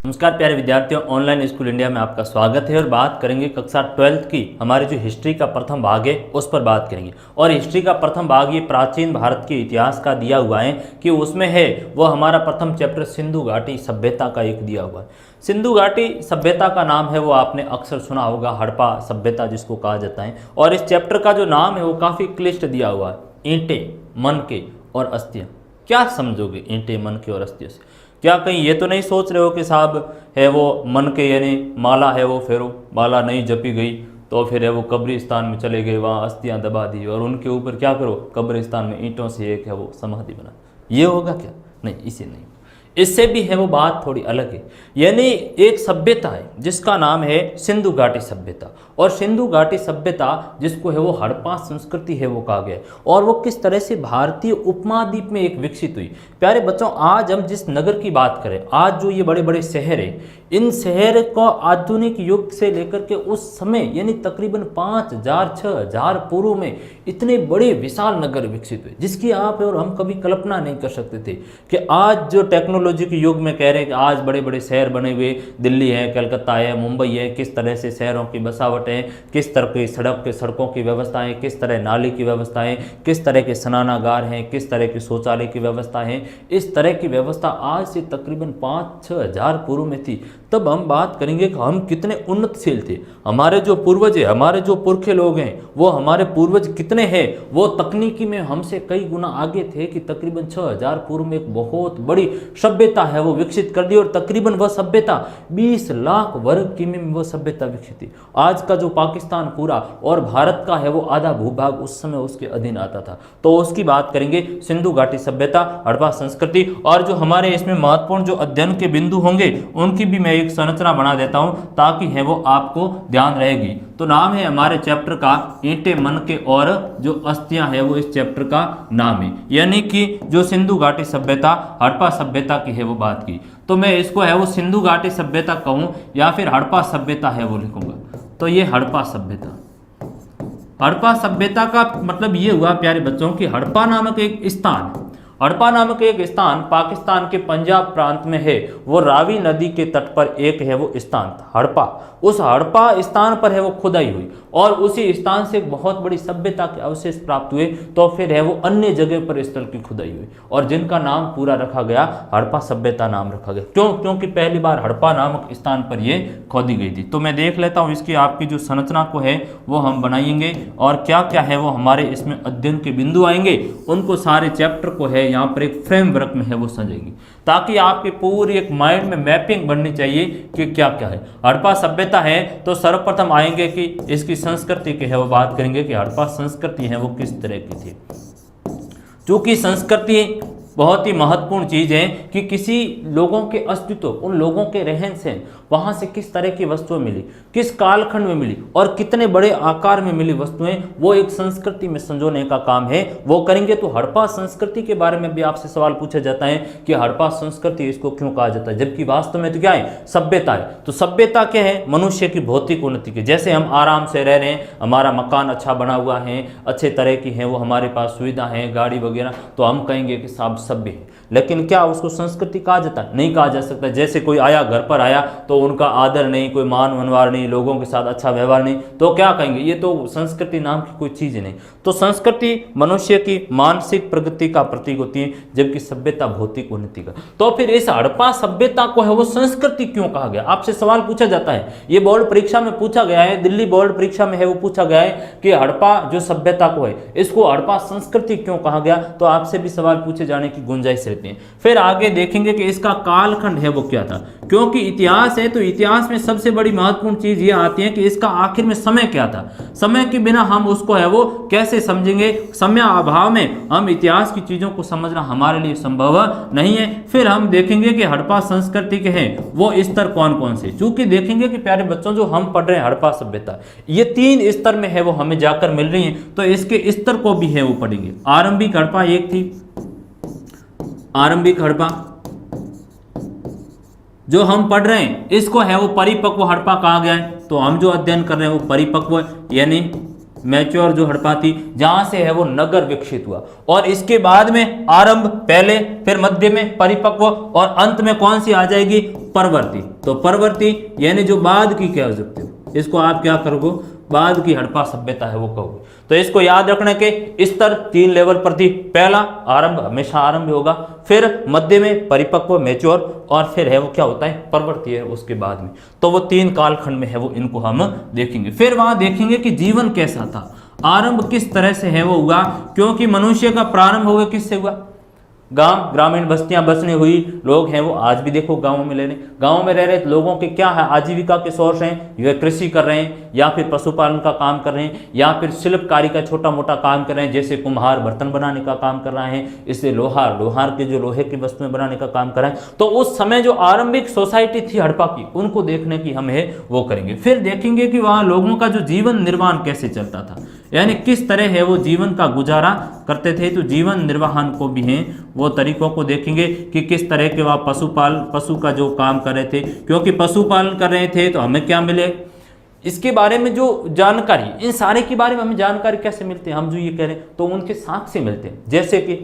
नमस्कार प्यारे विद्यार्थियों, ऑनलाइन स्कूल इंडिया में आपका स्वागत है। और बात करेंगे कक्षा 12th की हमारे जो हिस्ट्री का प्रथम भाग है उस पर बात करेंगे। और हिस्ट्री का प्रथम भाग ये प्राचीन भारत के इतिहास का दिया हुआ है कि उसमें है वो हमारा प्रथम चैप्टर सिंधु घाटी सभ्यता का एक दिया हुआ है। सिंधु घाटी सभ्यता का नाम है वो आपने अक्सर सुना होगा, हड़प्पा सभ्यता जिसको कहा जाता है। और इस चैप्टर का जो नाम है वो काफ़ी क्लिष्ट दिया हुआ है, ईंटें, मनके और अस्थियाँ। क्या समझोगे ईंटें, मनके और अस्थियों से? क्या कहीं ये तो नहीं सोच रहे हो कि साहब है वो मन के यानी माला है वो फेरो, माला नहीं जपी गई तो फिर है वो कब्रिस्तान में चले गए, वहाँ अस्थियाँ दबा दी और उनके ऊपर क्या करो, कब्रिस्तान में ईंटों से एक है वो समाधि बना। ये होगा क्या? नहीं, इसे नहीं। इससे भी है वो बात थोड़ी अलग है। यानी एक सभ्यता है जिसका नाम है सिंधु घाटी सभ्यता। और सिंधु घाटी सभ्यता जिसको है वो हड़प्पा संस्कृति है वो कहा गया है। और वो किस तरह से भारतीय उपमहाद्वीप में एक विकसित हुई। प्यारे बच्चों, आज हम जिस नगर की बात करें, आज जो ये बड़े बड़े शहर हैं, इन शहर को आधुनिक युग से लेकर के उस समय यानी तकरीबन 5000-6000 पूर्व में इतने बड़े विशाल नगर विकसित हुए जिसकी आप और हम कभी कल्पना नहीं कर सकते थे। कि आज जो टेक्नोलॉजी के युग में कह रहे हैं कि आज बड़े बड़े शहर बने हुए, दिल्ली है, कलकत्ता है, मुंबई है, किस तरह से शहरों की बसावट है, किस तरह की सड़कों की व्यवस्थाएं, किस तरह नाली की व्यवस्थाएं, किस तरह के स्नानागार हैं, किस तरह की शौचालय की व्यवस्था है। इस तरह की व्यवस्था आज से तकरीबन 5-6 हजार पूर्व में थी। तब हम बात करेंगे कि हम कितने उन्नतशील थे। हमारे जो पूर्वज है, हमारे जो पुरखे लोग हैं, वो हमारे पूर्वज कितने हैं, वो तकनीकी में हमसे कई गुना आगे थे कि तकरीबन 6000 पूर्व में एक बहुत बड़ी सभ्यता है वो विकसित कर दी। और तकरीबन वह सभ्यता 20 लाख वर्ग किमी में वह सभ्यता विकसित थी। आज का जो पाकिस्तान पूरा और भारत का है वो आधा भूभाग उस समय उसके अधीन आता था। तो उसकी बात करेंगे, सिंधु घाटी सभ्यता, हड़प्पा संस्कृति। और जो हमारे इसमें महत्वपूर्ण जो अध्ययन के बिंदु होंगे उनकी भी मैं एक संरचना बना देता हूं ताकि है वो आपको ध्यान रहेगी। तो नाम है हमारे चैप्टर का ईंटे, मनके और जो अस्थियां है वो इस चैप्टर का नाम है। यानी कि जो सिंधु घाटी सभ्यता, हड़प्पा सभ्यता की है वो बात की, तो मैं इसको है वो सिंधु घाटी सभ्यता कहूं या फिर हड़प्पा सभ्यता है वो लिखूंगा। तो ये हड़प्पा सभ्यता, हड़प्पा सभ्यता का मतलब ये हुआ प्यारे बच्चों की हड़प्पा नामक एक स्थान, हड़प्पा नामक एक स्थान पाकिस्तान के पंजाब प्रांत में है। वो रावी नदी के तट पर एक है वो स्थान था हड़प्पा। उस हड़प्पा स्थान पर है वो खुदाई हुई और उसी स्थान से एक बहुत बड़ी सभ्यता के अवशेष प्राप्त हुए। तो फिर है वो अन्य जगह पर स्थल की खुदाई हुई और जिनका नाम पूरा रखा गया हड़प्पा सभ्यता नाम रखा गया। क्यों? क्योंकि पहली बार हड़प्पा नामक स्थान पर ये खोदी गई थी। तो मैं देख लेता हूँ इसकी आपकी जो संरचना को है वो हम बनाएंगे और क्या क्या है वो हमारे इसमें अध्ययन के बिंदु आएंगे, उनको सारे चैप्टर को है यहाँ पर एक फ्रेमवर्क में है वो सजेंगे ताकि आपके पूरी एक माइंड में मैपिंग बननी चाहिए कि क्या क्या है। हड़प्पा सभ्यता है तो सर्वप्रथम आएंगे कि इसकी संस्कृति की है वो बात करेंगे कि हड़प्पा संस्कृति है वो किस तरह की थी। चूंकि संस्कृति बहुत ही महत्वपूर्ण चीज़ है कि किसी लोगों के अस्तित्व, उन लोगों के रहन सहन, वहाँ से किस तरह की वस्तुएं मिली, किस कालखंड में मिली और कितने बड़े आकार में मिली वस्तुएं, वो एक संस्कृति में संजोने का काम है, वो करेंगे। तो हड़प्पा संस्कृति के बारे में भी आपसे सवाल पूछा जाता है कि हड़प्पा संस्कृति इसको क्यों कहा जाता है, जबकि वास्तव में तो क्या है, सभ्यता है। तो सभ्यता क्या है? मनुष्य की भौतिक उन्नति की। जैसे हम आराम से रह रहे हैं, हमारा मकान अच्छा बना हुआ है, अच्छे तरह की है वो हमारे पास सुविधा है, गाड़ी वगैरह, तो हम कहेंगे कि साहब सभ्य है। लेकिन क्या उसको संस्कृति कहा जाता है? नहीं कहा जा सकता। जैसे कोई आया, घर पर आया तो उनका आदर नहीं, कोई मान वनवार नहीं, लोगों के साथ अच्छा व्यवहार नहीं, तो क्या कहेंगे? ये तो संस्कृति नाम की कोई चीज नहीं। तो संस्कृति मनुष्य की मानसिक प्रगति का प्रतीक होती है, जबकि सभ्यता भौतिक उन्नति का। तो फिर इस हड़प्पा सभ्यता को है वो संस्कृति क्यों कहा गया? आपसे सवाल पूछा जाता है, ये बोर्ड परीक्षा में पूछा गया है, दिल्ली बोर्ड परीक्षा में है वो पूछा गया है कि हड़प्पा जो सभ्यता को है इसको हड़प्पा संस्कृति क्यों कहा गया। तो आपसे भी सवाल पूछे जाने की गुंजाइश रहती है। फिर आगे देखेंगे कि इसका कालखंड है वो क्या था, क्योंकि इतिहास है तो इतिहास में सबसे बड़ी महत्वपूर्ण चीज ये आती है कि इसका आखिर में समय क्या था। समय के बिना हम उसको है वो कैसे समझेंगे? समय अभाव में हम इतिहास की चीजों को समझना हमारे लिए संभव नहीं है। फिर हम देखेंगे कि हड़प्पा संस्कृति के हैं वो स्तर कौन कौन से, चूंकि देखेंगे कि प्यारे बच्चों जो हम पढ़ रहे हैं हड़प्पा सभ्यता, ये 3 स्तर में है वो हमें जाकर मिल रही है, तो इसके स्तर को भी है वो पढ़ेंगे। आरंभिक हड़प्पा एक थी, आरंभिक हड़प्पा जो हम पढ़ रहे हैं इसको है वो परिपक्व हड़प्पा कहा गया है। तो हम जो अध्ययन कर रहे हैं वो परिपक्व यानी मैच्योर जो हड़प्पा थी, जहां से है वो नगर विकसित हुआ। और इसके बाद में आरंभ पहले, फिर मध्य में परिपक्व और अंत में कौन सी आ जाएगी, परवर्ती। तो परवर्ती यानी जो बाद की कह सकते हो, इसको आप क्या करोगे, बाद की हड़प्पा सभ्यता है वो कहोगे। तो इसको याद रखने के स्तर 3 लेवल पर थी। पहला आरंभ, हमेशा आरंभ होगा, फिर मध्य में परिपक्व मैच्योर, और फिर है वो क्या होता है, परवर्ती है उसके बाद में। तो वो 3 कालखंड में है वो, इनको हम देखेंगे। फिर वहां देखेंगे कि जीवन कैसा था, आरंभ किस तरह से है वो हुआ, क्योंकि मनुष्य का प्रारंभ होगा किससे हुआ, गांव, ग्रामीण बस्तियां बसने हुई, लोग हैं वो आज भी देखो गांवों में ले रहे, गांव में रह रहे लोगों के क्या है आजीविका के सोर्स हैं, वे कृषि कर रहे हैं या फिर पशुपालन का काम कर रहे हैं या फिर शिल्पकारी का छोटा मोटा काम कर रहे हैं, जैसे कुम्हार बर्तन बनाने का काम कर रहा है, इससे लोहार के जो लोहे की वस्तुएं बनाने का काम कर रहा है। तो उस समय जो आरंभिक सोसाइटी थी हड़प्पा की, उनको देखने की हम है वो करेंगे। फिर देखेंगे कि वहाँ लोगों का जो जीवन निर्वाह कैसे चलता था, यानी किस तरह है वो जीवन का गुजारा करते थे। तो जीवन निर्वाहन को भी हैं वो तरीकों को देखेंगे कि किस तरह के वह पशु का जो काम कर रहे थे, क्योंकि पशुपालन कर रहे थे तो हमें क्या मिले, इसके बारे में जो जानकारी, इन सारे के बारे में हमें जानकारी कैसे मिलती है, हम जो ये कह रहे हैं तो उनके साक्ष्य मिलते हैं। जैसे कि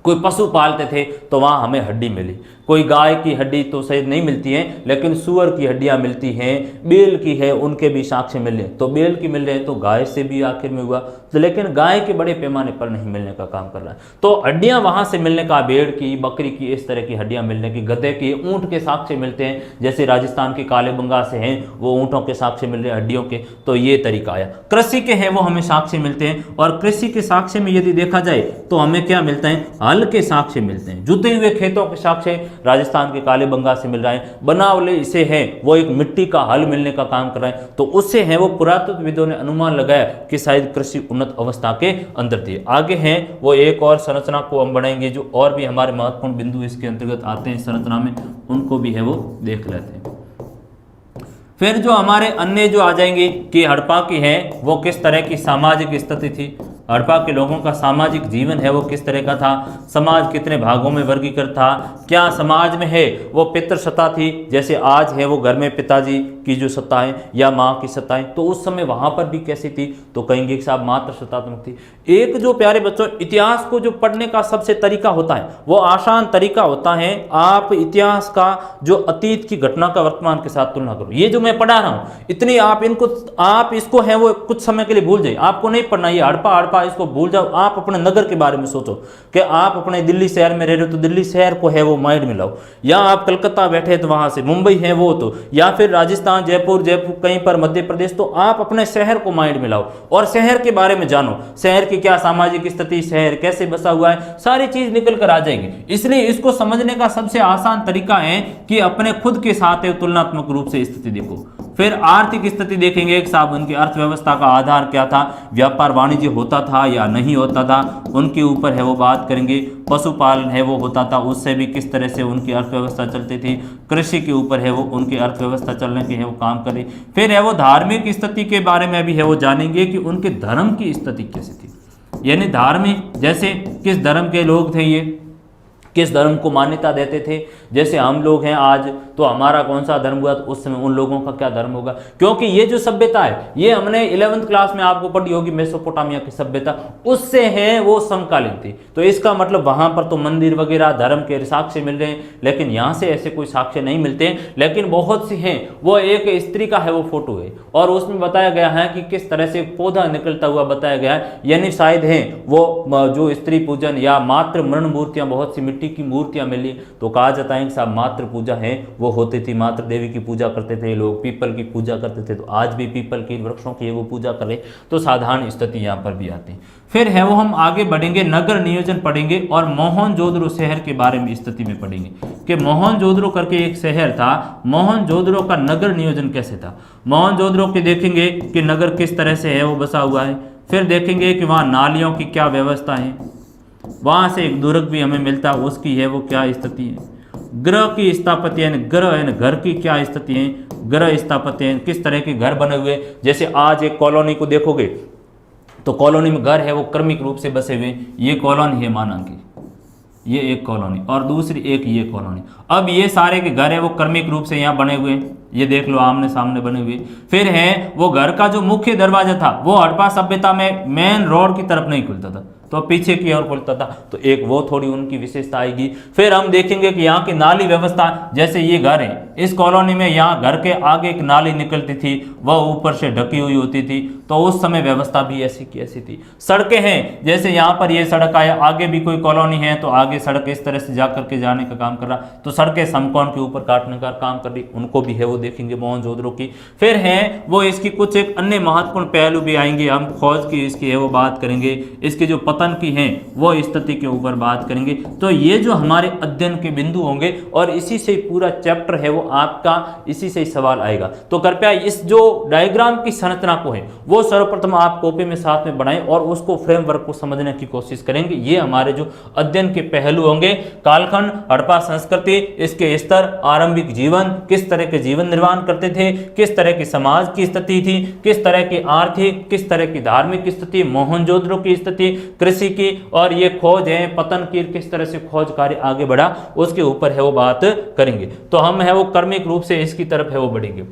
कोई पशु पालते थे तो वहाँ हमें हड्डी मिली, कोई गाय की हड्डी तो शायद नहीं मिलती है, लेकिन सुअर की हड्डियाँ मिलती हैं, बेल की है, उनके भी साक्ष्य मिल रहे हैं। तो बेल की मिल रहे हैं तो गाय से भी आखिर में हुआ, तो लेकिन गाय के बड़े पैमाने पर नहीं मिलने का काम कर रहा है। तो हड्डियाँ वहाँ से मिलने का, भेड़ की, बकरी की, इस तरह की हड्डियाँ मिलने की, गधे की, ऊँट के साक्ष्य मिलते हैं, जैसे राजस्थान के कालेबंगा से हैं वो ऊँटों के साक्ष्य मिल रहे हैं हड्डियों के। तो ये तरीका आया। कृषि के हैं वो हमें साक्ष्य मिलते हैं, और कृषि के साक्ष्य में यदि देखा जाए तो हमें क्या मिलता है, हल के साक्ष्य मिलते हैं, जुते हुए खेतों के साक्ष्य राजस्थान के कालेबंगा से मिल रहा है। बनावले इसे है वो एक मिट्टी का हल मिलने का काम कर रहा है, तो उससे है वो पुरातत्वविदों ने अनुमान लगाया कि शायद कृषि उन्नत अवस्था के अंदर थी। आगे हैं वो एक और संरचना को हम बढ़ाएंगे, जो और भी हमारे महत्वपूर्ण बिंदु इसके अंतर्गत आते हैं संरचना में, उनको भी है वो देख लेते हैं। फिर जो हमारे अन्य जो आ जाएंगे कि हड़प्पा की है वो किस तरह की सामाजिक स्थिति थी, हड़प्पा के लोगों का सामाजिक जीवन है वो किस तरह का था, समाज कितने भागों में वर्गीकृत था, क्या समाज में है वो पितृ सत्ता थी, जैसे आज है वो घर में पिताजी की जो सत्ता है या माँ की सत्ता है, तो उस समय वहाँ पर भी कैसी थी, तो कहेंगे कि साहब मात्र सत्तात्मक थी। एक जो प्यारे बच्चों इतिहास को जो पढ़ने का सबसे तरीका होता है वो आसान तरीका होता है, आप इतिहास का जो अतीत की घटना का वर्तमान के साथ तुलना करो। ये जो मैं पढ़ा रहा हूँ इतनी आप इसको है वो कुछ समय के लिए भूल जाइए, आपको नहीं पढ़ना ये हड़प्पा इसको भूल जाओ। आप अपने नगर के बारे में सोचो कि आप अपने दिल्ली शहर में रह रहे हो तो दिल्ली शहर को है वो माइंड में लाओ, या आप कलकत्ता बैठे तो वहां से मुंबई है वो, तो या फिर राजस्थान जयपुर कहीं पर मध्य प्रदेश, तो आप अपने शहर को माइंड में लाओ और शहर के बारे में जानो, शहर की क्या सामाजिक स्थिति, शहर कैसे बसा हुआ है, सारी चीज निकल कर आ जाएगी। इसलिए इसको समझने का सबसे आसान तरीका है कि अपने खुद के साथ तुलनात्मक रूप से स्थिति देखो। फिर आर्थिक स्थिति देखेंगे, एक साहब उनकी अर्थव्यवस्था का आधार क्या था, व्यापार वाणिज्य होता था या नहीं होता था, उनके ऊपर है वो बात करेंगे। पशुपालन है वो होता था, उससे भी किस तरह से उनकी अर्थव्यवस्था चलती थी। कृषि के ऊपर है वो उनकी अर्थव्यवस्था चलने की है वो काम करे। फिर है वो धार्मिक स्थिति के बारे में भी है वो जानेंगे कि उनके धर्म की स्थिति कैसी थी, यानी धार्मिक जैसे किस धर्म के लोग थे, ये किस धर्म को मान्यता देते थे। जैसे हम लोग हैं आज तो हमारा कौन सा धर्म हुआ, तो उस समय उन लोगों का क्या धर्म होगा, क्योंकि ये जो सभ्यता है ये हमने 11वीं क्लास में आपको पढ़ी होगी, मेसोपोटामिया की सभ्यता, उससे है वो समकालीन थी। तो इसका मतलब वहां पर तो मंदिर वगैरह धर्म के साक्ष्य मिल रहे हैं, लेकिन यहाँ से ऐसे कोई साक्ष्य नहीं मिलते। लेकिन बहुत सी हैं वो एक स्त्री का है वो फोटो है और उसमें बताया गया है कि किस तरह से पौधा निकलता हुआ बताया गया है, यानी शायद है वो जो स्त्री पूजन या मातृ मरण मूर्तियां, बहुत सी मिट्टी की मूर्तियां मिली, तो कहा जाता है कि साहब मातृ पूजा है वो होती थी, मातृ देवी की पूजा करते थे लोग, पीपल की पूजा करते थे। तो आज भी पीपल की वृक्षों की वो पूजा करें, तो साधारण स्थिति यहाँ पर भी आती है। फिर है वो हम आगे बढ़ेंगे, नगर नियोजन पढ़ेंगे और मोहनजोदड़ो शहर के बारे में स्थिति में पढ़ेंगे कि मोहनजोदड़ो करके एक शहर था, मोहनजोदड़ो का नगर नियोजन कैसे था। मोहनजोदड़ो के देखेंगे कि नगर किस तरह से है वो बसा हुआ है। फिर देखेंगे कि वहाँ नालियों की क्या व्यवस्था है, वहाँ से एक दुर्ग भी हमें मिलता है, उसकी है वो क्या स्थिति है। ग्रह की स्थापत्य यानी ग्रह यानी घर की क्या स्थिति है, ग्रह स्थापत्य किस तरह के घर बने हुए। जैसे आज एक कॉलोनी को देखोगे तो कॉलोनी में घर है वो क्रमिक रूप से बसे हुए, ये कॉलोनी है माना की, ये एक कॉलोनी और दूसरी एक ये कॉलोनी। अब ये सारे के घर है वो क्रमिक रूप से यहाँ बने हुए हैं, ये देख लो आमने सामने बने हुए। फिर है वो घर का जो मुख्य दरवाजा था वो हड़प्पा सभ्यता में मेन रोड की तरफ नहीं खुलता था, तो पीछे की ओर खुलता था, तो एक वो थोड़ी उनकी विशेषता आएगी। फिर हम देखेंगे कि यहाँ की नाली व्यवस्था, जैसे ये घर है इस कॉलोनी में, यहाँ घर के आगे एक नाली निकलती थी, वह ऊपर से ढकी हुई होती थी, तो उस समय व्यवस्था भी ऐसी की ऐसी थी। सड़कें हैं, जैसे यहाँ पर ये सड़क आया, आगे भी कोई कॉलोनी है तो आगे सड़क इस तरह से जा करके जाने का काम कर रहा, तो सड़कें समकोण के ऊपर काटने का काम कर रही, उनको भी है वो देखेंगे मोहनजोदड़ो की। फिर है वो इसकी कुछ एक अन्य महत्वपूर्ण पहलू भी आएंगे, हम खोज की इसकी है वो बात करेंगे, इसके जो पतन की है वो स्थिति के ऊपर बात करेंगे। तो ये जो हमारे अध्ययन के बिंदु होंगे और इसी से पूरा चैप्टर है वो आपका इसी से सवाल आएगा। तो कृपया इस जो डायग्राम की संरचना को है वो सर्वप्रथम आप कॉपी में साथ में बनाएं और उसको फ्रेमवर्क को समझने की कोशिश करेंगे। ये हमारे जो अध्ययन के पहलू होंगे, कालखंड, हड़प्पा संस्कृति, इसके स्तर, आरंभिक जीवन, किस तरह के जीवन निर्वाह करते थे, किस तरह की समाज की स्थिति थी, किस तरह की आर्थिक, किस तरह की धार्मिक स्थिति, मोहनजोदड़ो की स्थिति, कृषि की, और ये खोज है पतन की किस तरह से खोज कार्य आगे बढ़ा, उसके ऊपर है वो बात करेंगे। तो हम है वो क्रमिक रूप से इसकी तरफ है वो बढ़ेंगे।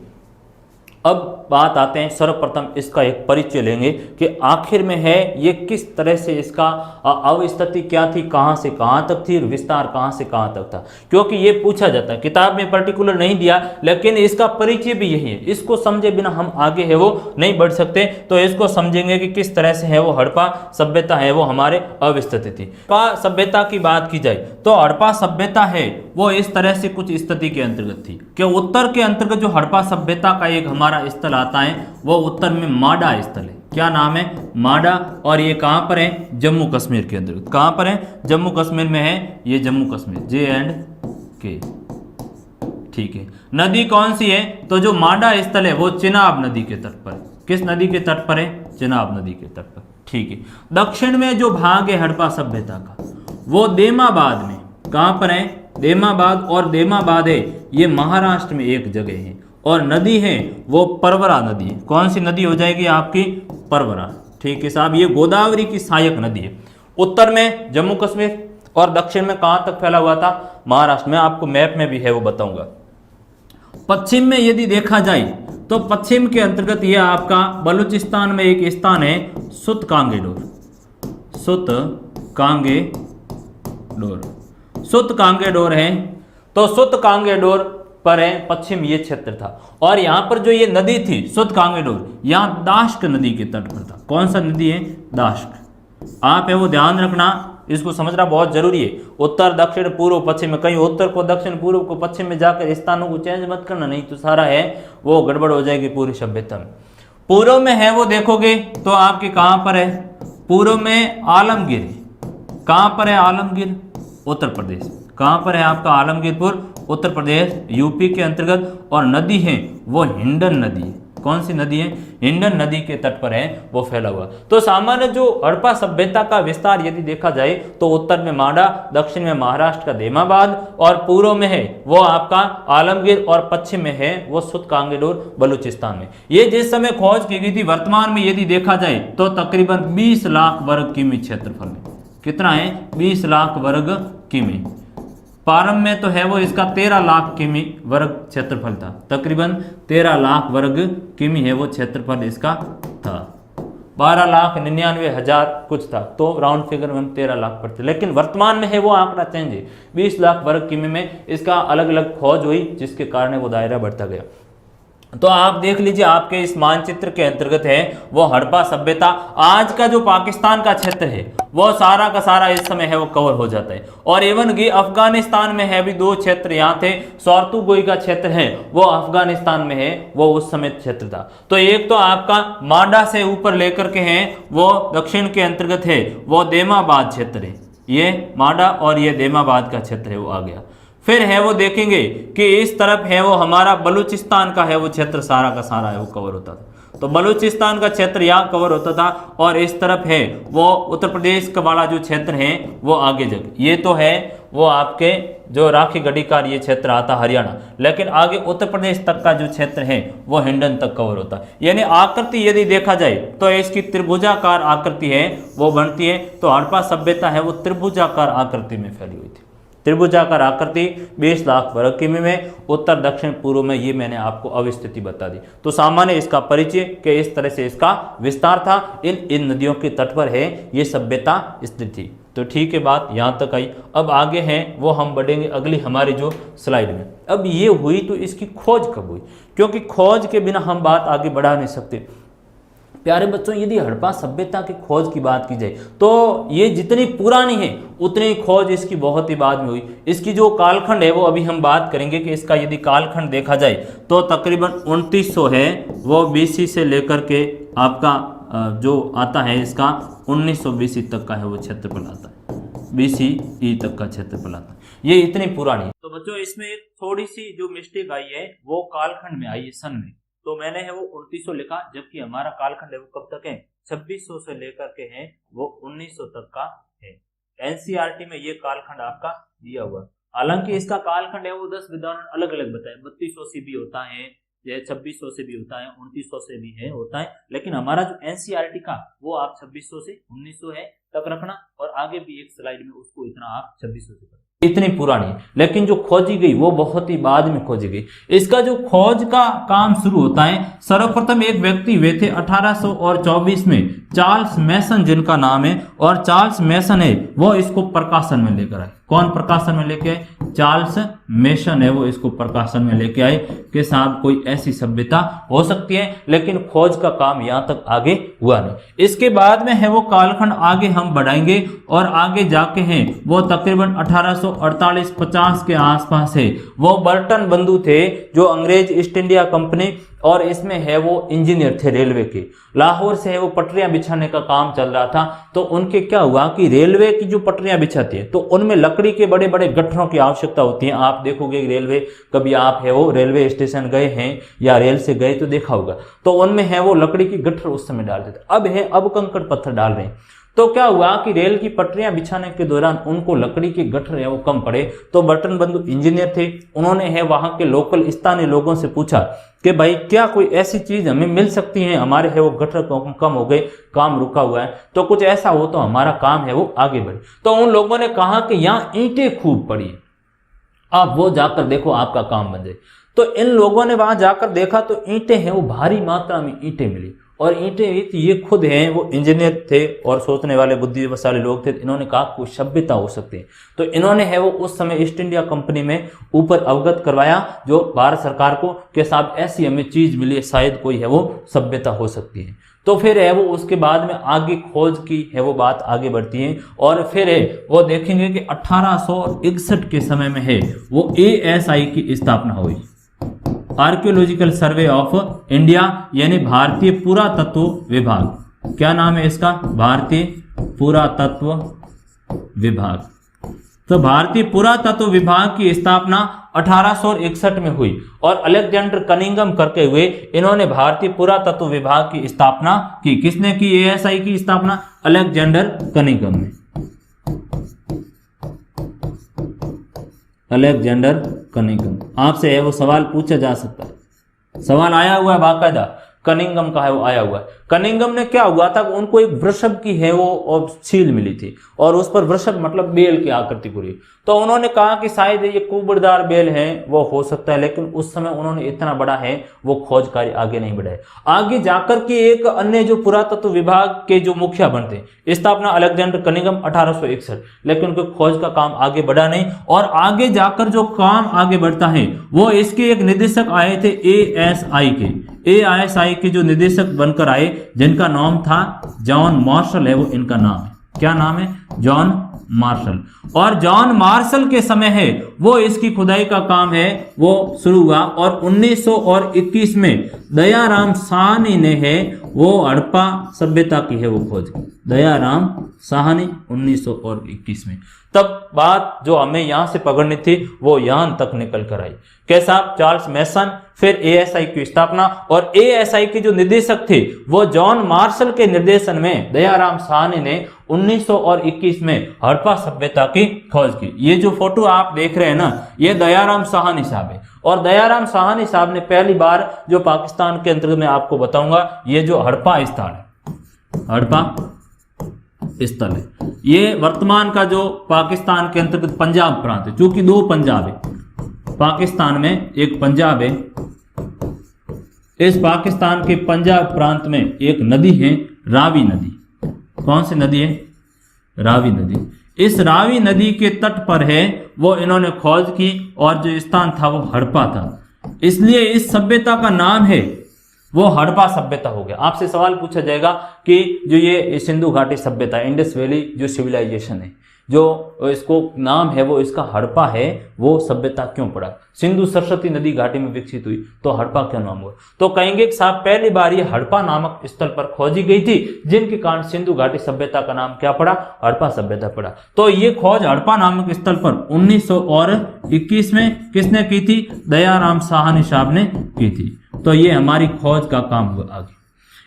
अब बात आते हैं, सर्वप्रथम इसका एक परिचय लेंगे कि आखिर में है ये किस तरह से इसका अवस्थिति क्या थी, कहां से कहां तक थी, विस्तार कहां से कहां तक था, क्योंकि ये पूछा जाता है, किताब में पर्टिकुलर नहीं दिया लेकिन इसका परिचय भी यही है। इसको समझे बिना हम आगे है वो नहीं बढ़ सकते, तो इसको समझेंगे कि किस तरह से है वो हड़प्पा सभ्यता है वो हमारे अवस्थिति थी। हड़प्पा सभ्यता की बात की जाए तो हड़प्पा सभ्यता है वो इस तरह से कुछ स्थिति के अंतर्गत थी कि उत्तर के अंतर्गत जो हड़प्पा सभ्यता का एक हमारा स्थल आता है वो उत्तर में माडा स्थल है। क्या नाम है? माडा। और ये कहां पर है? जम्मू कश्मीर के अंतर्गत। कहां पर है? जम्मू कश्मीर में है ये जम्मू कश्मीर, J&K। ठीक है, नदी कौन सी है? तो जो माडा स्थल है वो चिनाब नदी के तट पर। किस नदी के तट पर है? चिनाब नदी के तट पर। ठीक है, दक्षिण में जो भाग है हड़प्पा सभ्यता का वो देमाबाद में। कहां पर है? देमाबाद। और देमाबाद है ये महाराष्ट्र में एक जगह है, और नदी है वो परवरा नदी है। कौन सी नदी हो जाएगी आपकी? परवरा। ठीक है साहब, ये गोदावरी की सहायक नदी है। उत्तर में जम्मू कश्मीर और दक्षिण में कहां तक फैला हुआ था? महाराष्ट्र में। आपको मैप में भी है वो बताऊंगा। पश्चिम में यदि देखा जाए तो पश्चिम के अंतर्गत ये आपका बलूचिस्तान में एक स्थान है सुत कांगेडोर। सुत कांगेडोर है, तो सुत कांगेडोर पर है पश्चिम ये क्षेत्र था। और यहाँ पर जो ये नदी थी सुत कांगेडोर, यहाँ दाश्क नदी के तट पर था। कौन सा नदी है? दाश्क। आप है वो ध्यान रखना, इसको समझना बहुत जरूरी है। उत्तर दक्षिण पूर्व पश्चिम में, कहीं उत्तर को दक्षिण पूर्व को पश्चिम में जाकर स्थानों को चेंज मत करना, नहीं तो सारा है वो गड़बड़ हो जाएगी पूरी सभ्यता में। पूर्व में है वो देखोगे तो आपके कहां पर है? पूर्व में आलमगीर। कहां पर है आलमगीर? उत्तर प्रदेश। कहां पर है आपका आलमगीरपुर? उत्तर प्रदेश, यूपी के अंतर्गत। और नदी है वो हिंडन नदी है। कौन सी नदी है? हिंडन नदी के तट पर है वो फैला हुआ। तो सामान्य जो हड़प्पा सभ्यता का विस्तार यदि देखा जाए तो उत्तर में माडा, दक्षिण में महाराष्ट्र का देमाबाद, और पूर्व में है वो आपका आलमगीर, और पश्चिम में है वो सुत कांगेडोर बलूचिस्तान में। ये जिस समय खोज की गई थी, वर्तमान में यदि देखा जाए तो तकरीबन 20 लाख वर्ग किमी क्षेत्रफल में। कितना है? 20 लाख वर्ग किमी। प्रारंभ में तो है वो इसका 13 लाख किमी वर्ग क्षेत्रफल था, तकरीबन 13 लाख वर्ग किमी है वो क्षेत्रफल इसका था। 12,99,000 कुछ था, तो राउंड फिगर में हम 13 लाख पढ़ते, लेकिन वर्तमान में है वो आंकड़ा चेंज है। 20 लाख वर्ग किमी में इसका अलग अलग खोज हुई, जिसके कारण वो दायरा बढ़ता गया। तो आप देख लीजिए, आपके इस मानचित्र के अंतर्गत है वो हड़प्पा सभ्यता। आज का जो पाकिस्तान का क्षेत्र है वो सारा का सारा इस समय है वो कवर हो जाता है। और एवं कि अफगानिस्तान में है भी 2 क्षेत्र यहाँ थे। सौरतुगोई का क्षेत्र है वो अफगानिस्तान में है, वो उस समय क्षेत्र था। तो एक तो आपका माडा से ऊपर लेकर के हैं वो दक्षिण के अंतर्गत है वो देमाबाद क्षेत्र है। ये माडा और ये देमाबाद का क्षेत्र है वो आ गया। फिर है वो देखेंगे कि इस तरफ है वो हमारा बलूचिस्तान का है वो क्षेत्र सारा का सारा है वो कवर होता था। तो बलूचिस्तान का क्षेत्र यहाँ कवर होता था, और इस तरफ है वो उत्तर प्रदेश का वाला जो क्षेत्र है वो आगे जगह। ये तो है वो आपके जो राखी गढ़ीकार ये क्षेत्र आता है हरियाणा, लेकिन आगे उत्तर प्रदेश तक का जो क्षेत्र है वो हिंडन तक कवर होता है। यानी आकृति यदि देखा जाए तो इसकी त्रिभुजाकार आकृति है वो बनती है। तो हड़प्पा सभ्यता है वो त्रिभुजाकार आकृति में फैली हुई थी। त्रिभुजाकार आकृति 20 लाख वर्ग किमी में, उत्तर दक्षिण पूर्व में, ये मैंने आपको अवस्थिति बता दी। तो सामान्य इसका परिचय कि इस तरह से इसका विस्तार था, इन नदियों के तट पर है ये सभ्यता स्थित थी। तो ठीक है, बात यहाँ तक आई। अब आगे हैं वो हम बढ़ेंगे अगली हमारी जो स्लाइड में। अब ये हुई तो इसकी खोज कब हुई, क्योंकि खोज के बिना हम बात आगे बढ़ा नहीं सकते। प्यारे बच्चों, यदि हड़प्पा सभ्यता की खोज की बात की जाए तो ये जितनी पुरानी है उतनी खोज इसकी बहुत ही बाद में हुई। इसकी जो कालखंड है वो अभी हम बात करेंगे कि इसका यदि कालखंड देखा जाए तो तकरीबन 2900 है वो BC से लेकर के आपका जो आता है इसका 1900 BC तक का है वो क्षेत्रफल आता है, BCE तक का क्षेत्रफल आता है। ये इतनी पुरानी है। तो बच्चों इसमें एक थोड़ी सी जो मिस्टेक आई है वो कालखंड में आई है, सन में। तो मैंने है वो 2900 लिखा, जबकि हमारा कालखंड है वो कब तक है, 2600 से लेकर के है वो 1900 तक का है। NCERT में ये कालखंड आपका दिया हुआ। हालांकि इसका कालखंड है वो 10 विद्वान अलग अलग बताए, 3200 से भी होता है, 2600 से भी होता है, 2900 से भी है होता है, लेकिन हमारा जो NCERT का वो आप 2600 से 1900 है तक रखना, और आगे भी एक स्लाइड में उसको इतना आप 2600 से करें। इतनी पुरानी, लेकिन जो खोजी गई वो बहुत ही बाद में खोजी गई। इसका जो खोज का काम शुरू होता है, सर्वप्रथम एक व्यक्ति हुए थे 1824 में, चार्ल्स मैसन जिनका नाम है, और चार्ल्स मैसन है वो इसको प्रकाशन में लेकर आए। कौन प्रकाशन में लेके आए? चार्ल्स मैसन है वो इसको प्रकाशन में लेके आए कि साहब कोई ऐसी सभ्यता हो सकती है, लेकिन खोज का काम यहाँ तक आगे हुआ नहीं। इसके बाद में है वो कालखंड आगे हम बढ़ाएंगे, और आगे जाके हैं वो तकरीबन 1848-50 के आसपास है वो बर्टन बंधु थे जो अंग्रेज ईस्ट इंडिया कंपनी, और इसमें है वो इंजीनियर थे रेलवे के। लाहौर से है वो पटरियां बिछाने का काम चल रहा था। तो उनके क्या हुआ कि रेलवे की जो पटरियां बिछाती है तो उनमें लकड़ी के बड़े बड़े गट्ठरों की आवश्यकता होती है। आप देखोगे रेलवे, कभी आप है वो रेलवे स्टेशन गए हैं या रेल से गए तो देखा होगा, तो उनमें है वो लकड़ी की गट्ठर उस समय डालते थे। अब कंकड़ पत्थर डाल रहे हैं। तो क्या हुआ कि रेल की पटरियां बिछाने के दौरान उनको लकड़ी के गट्ठर है वो कम पड़े। तो बर्टन बंधु इंजीनियर थे, उन्होंने है वहां के लोकल स्थानीय लोगों से पूछा कि भाई क्या कोई ऐसी चीज हमें मिल सकती है, हमारे है वो गट्ठर कम हो गए, काम रुका हुआ है, तो कुछ ऐसा हो तो हमारा काम है वो आगे बढ़े। तो उन लोगों ने कहा कि यहाँ ईंटें खूब पड़ी, आप वो जाकर देखो आपका काम बन जाए। तो इन लोगों ने वहां जाकर देखा तो ईंटें हैं वो भारी मात्रा में ईंटें मिली, और ईंटें ये खुद हैं वो इंजीनियर थे और सोचने वाले बुद्धिशाली लोग थे। इन्होंने कहा कोई सभ्यता हो सकती है। तो इन्होंने है वो उस समय ईस्ट इंडिया कंपनी में ऊपर अवगत करवाया जो भारत सरकार को कि साहब ऐसी हमें चीज मिली है, शायद कोई है वो सभ्यता हो सकती है। तो फिर है वो उसके बाद में आगे खोज की है वो बात आगे बढ़ती है, और फिर है वो देखेंगे कि 1861 के समय में है वो ASI की स्थापना हुई, आर्कियोलॉजिकल सर्वे ऑफ इंडिया, यानी भारतीय पुरातत्व विभाग। क्या नाम है इसका? भारतीय पुरातत्व विभाग। तो भारतीय पुरातत्व विभाग की स्थापना 1861 में हुई, और अलेक्जेंडर कनिंघम करके हुए इन्होंने भारतीय पुरातत्व विभाग की स्थापना की। किसने की ASI की स्थापना? अलेक्जेंडर कनिंघम ने। Alexander Cunningham. आपसे है वो सवाल पूछा जा सकता है, सवाल आया हुआ है बाकायदा, कनिंघम का है वो आया हुआ है। कनिंघम ने क्या हुआ था, उनको एक वृषभ की है वो सील मिली थी, और उस पर वृषभ मतलब बेल की आकृति पूरी। तो उन्होंने कहा कि शायद ये कुबड़दार बेल है वो हो सकता है, लेकिन उस समय उन्होंने इतना बड़ा है वो खोज कार्य आगे नहीं बढ़ाए। आगे जाकर के एक अन्य जो पुरातत्व विभाग के जो मुखिया बनते, स्थापना अलेक्जेंडर कनिंघम 1861, लेकिन उनके खोज का काम आगे बढ़ा नहीं। और आगे जाकर जो काम आगे बढ़ता है वो इसके एक निदेशक आए थे ASI के जो निदेशक बनकर आए, जिनका नाम था जॉन मार्शल है वो इनका नाम है। क्या नाम है? John Marshall. और जॉन मार्शल के समय है वो इसकी खुदाई का काम है वो शुरू हुआ, और 1921 में दयाराम साहनी ने है वो हड़प्पा सभ्यता की है वो खोज की। दयाराम साहनी 1921 में। तब बात जो हमें यहां से पकड़नी थी वो यहां तक निकल कर आई। कैसा? चार्ल्स मैसन फिर एएसआई की स्थापना, और एएसआई के जो निदेशक थे वो जॉन मार्शल के निर्देशन में दयाराम साहनी ने 1921 में हड़प्पा सभ्यता की खोज की। ये जो फोटो आप देख रहे हैं ना, ये दयाराम साहनी साहब है, और दयाराम साहनी साहब ने पहली बार जो पाकिस्तान के अंतर्गत मैं आपको बताऊंगा, ये जो हड़प्पा स्थल है, हड़प्पा स्थल है, ये वर्तमान का जो पाकिस्तान के अंतर्गत पंजाब प्रांत है, चूंकि दो पंजाब है पाकिस्तान में, एक पंजाब है, इस पाकिस्तान के पंजाब प्रांत में एक नदी है रावी नदी। कौन सी नदी है? रावी नदी। इस रावी नदी के तट पर है वो इन्होंने खोज की, और जो स्थान था वो हड़प्पा था, इसलिए इस सभ्यता का नाम है वो हड़प्पा सभ्यता हो गया। आपसे सवाल पूछा जाएगा कि जो ये सिंधु घाटी सभ्यता, इंडस वैली जो सिविलाइजेशन है, जो इसको नाम है वो इसका हड़प्पा है, वो सभ्यता क्यों पड़ा? सिंधु सरस्वती नदी घाटी में विकसित हुई तो हड़प्पा क्यों नाम हुआ? तो कहेंगे कि साहब पहली बार ये हड़प्पा नामक स्थल पर खोजी गई थी, जिनके कारण सिंधु घाटी सभ्यता का नाम क्या पड़ा? हड़प्पा सभ्यता पड़ा। तो ये खोज हड़प्पा नामक स्थल पर 1921 में किसने की थी? दयाराम साहनी साहब ने की थी। तो ये हमारी खोज का काम हुआ। आगे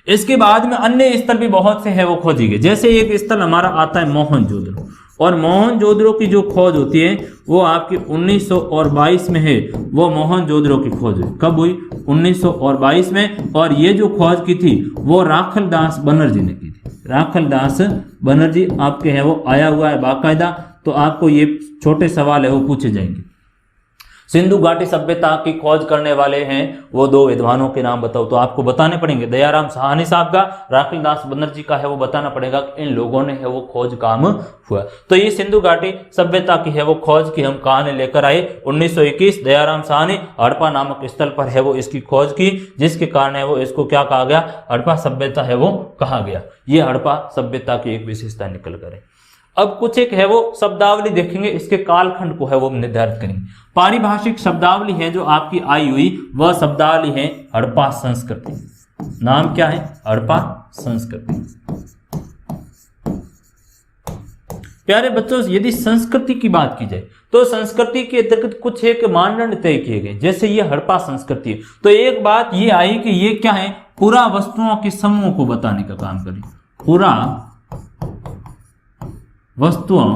इसके बाद में अन्य स्थल भी बहुत से हैं वो खोजी गए। जैसे एक स्थल हमारा आता है मोहनजोदड़ो, और मोहनजोदड़ो की जो खोज होती है वो आपकी 1922 में है। वो मोहनजोदड़ो की खोज हुई, कब हुई? 1922 में। और ये जो खोज की थी वो राखलदास बनर्जी ने की थी। राखलदास बनर्जी आपके हैं वो आया हुआ है बाकायदा, तो आपको ये छोटे सवाल है वो पूछे जाएंगे। सिंधु घाटी सभ्यता की खोज करने वाले हैं वो दो विद्वानों के नाम बताओ, तो आपको बताने पड़ेंगे। दयाराम साहनी साहब का, राखलदास बनर्जी का है वो बताना पड़ेगा कि इन लोगों ने है वो खोज काम हुआ। तो ये सिंधु घाटी सभ्यता की है वो खोज की हम कहानी लेकर आए 1921। दयाराम साहनी हड़प्पा नामक स्थल पर है वो इसकी खोज की, जिसके कारण है वो इसको क्या कहा गया? हड़प्पा सभ्यता है वो कहा गया। ये हड़प्पा सभ्यता की एक विशेषता निकल कर है। अब कुछ एक है वो शब्दावली देखेंगे, इसके कालखंड को है वो निर्धारित करेंगे। पारिभाषिक शब्दावली है जो आपकी आई हुई, वह शब्दावली है हड़प्पा संस्कृति। नाम क्या है? हड़प्पा संस्कृति। प्यारे बच्चों, यदि संस्कृति की बात की जाए तो संस्कृति के अंतर्गत कुछ एक मानदंड तय किए गए। जैसे ये हड़प्पा संस्कृति है, तो एक बात ये आई कि ये क्या है? पूरा वस्तुओं के समूह को बताने का काम करें। पूरा वस्तुओं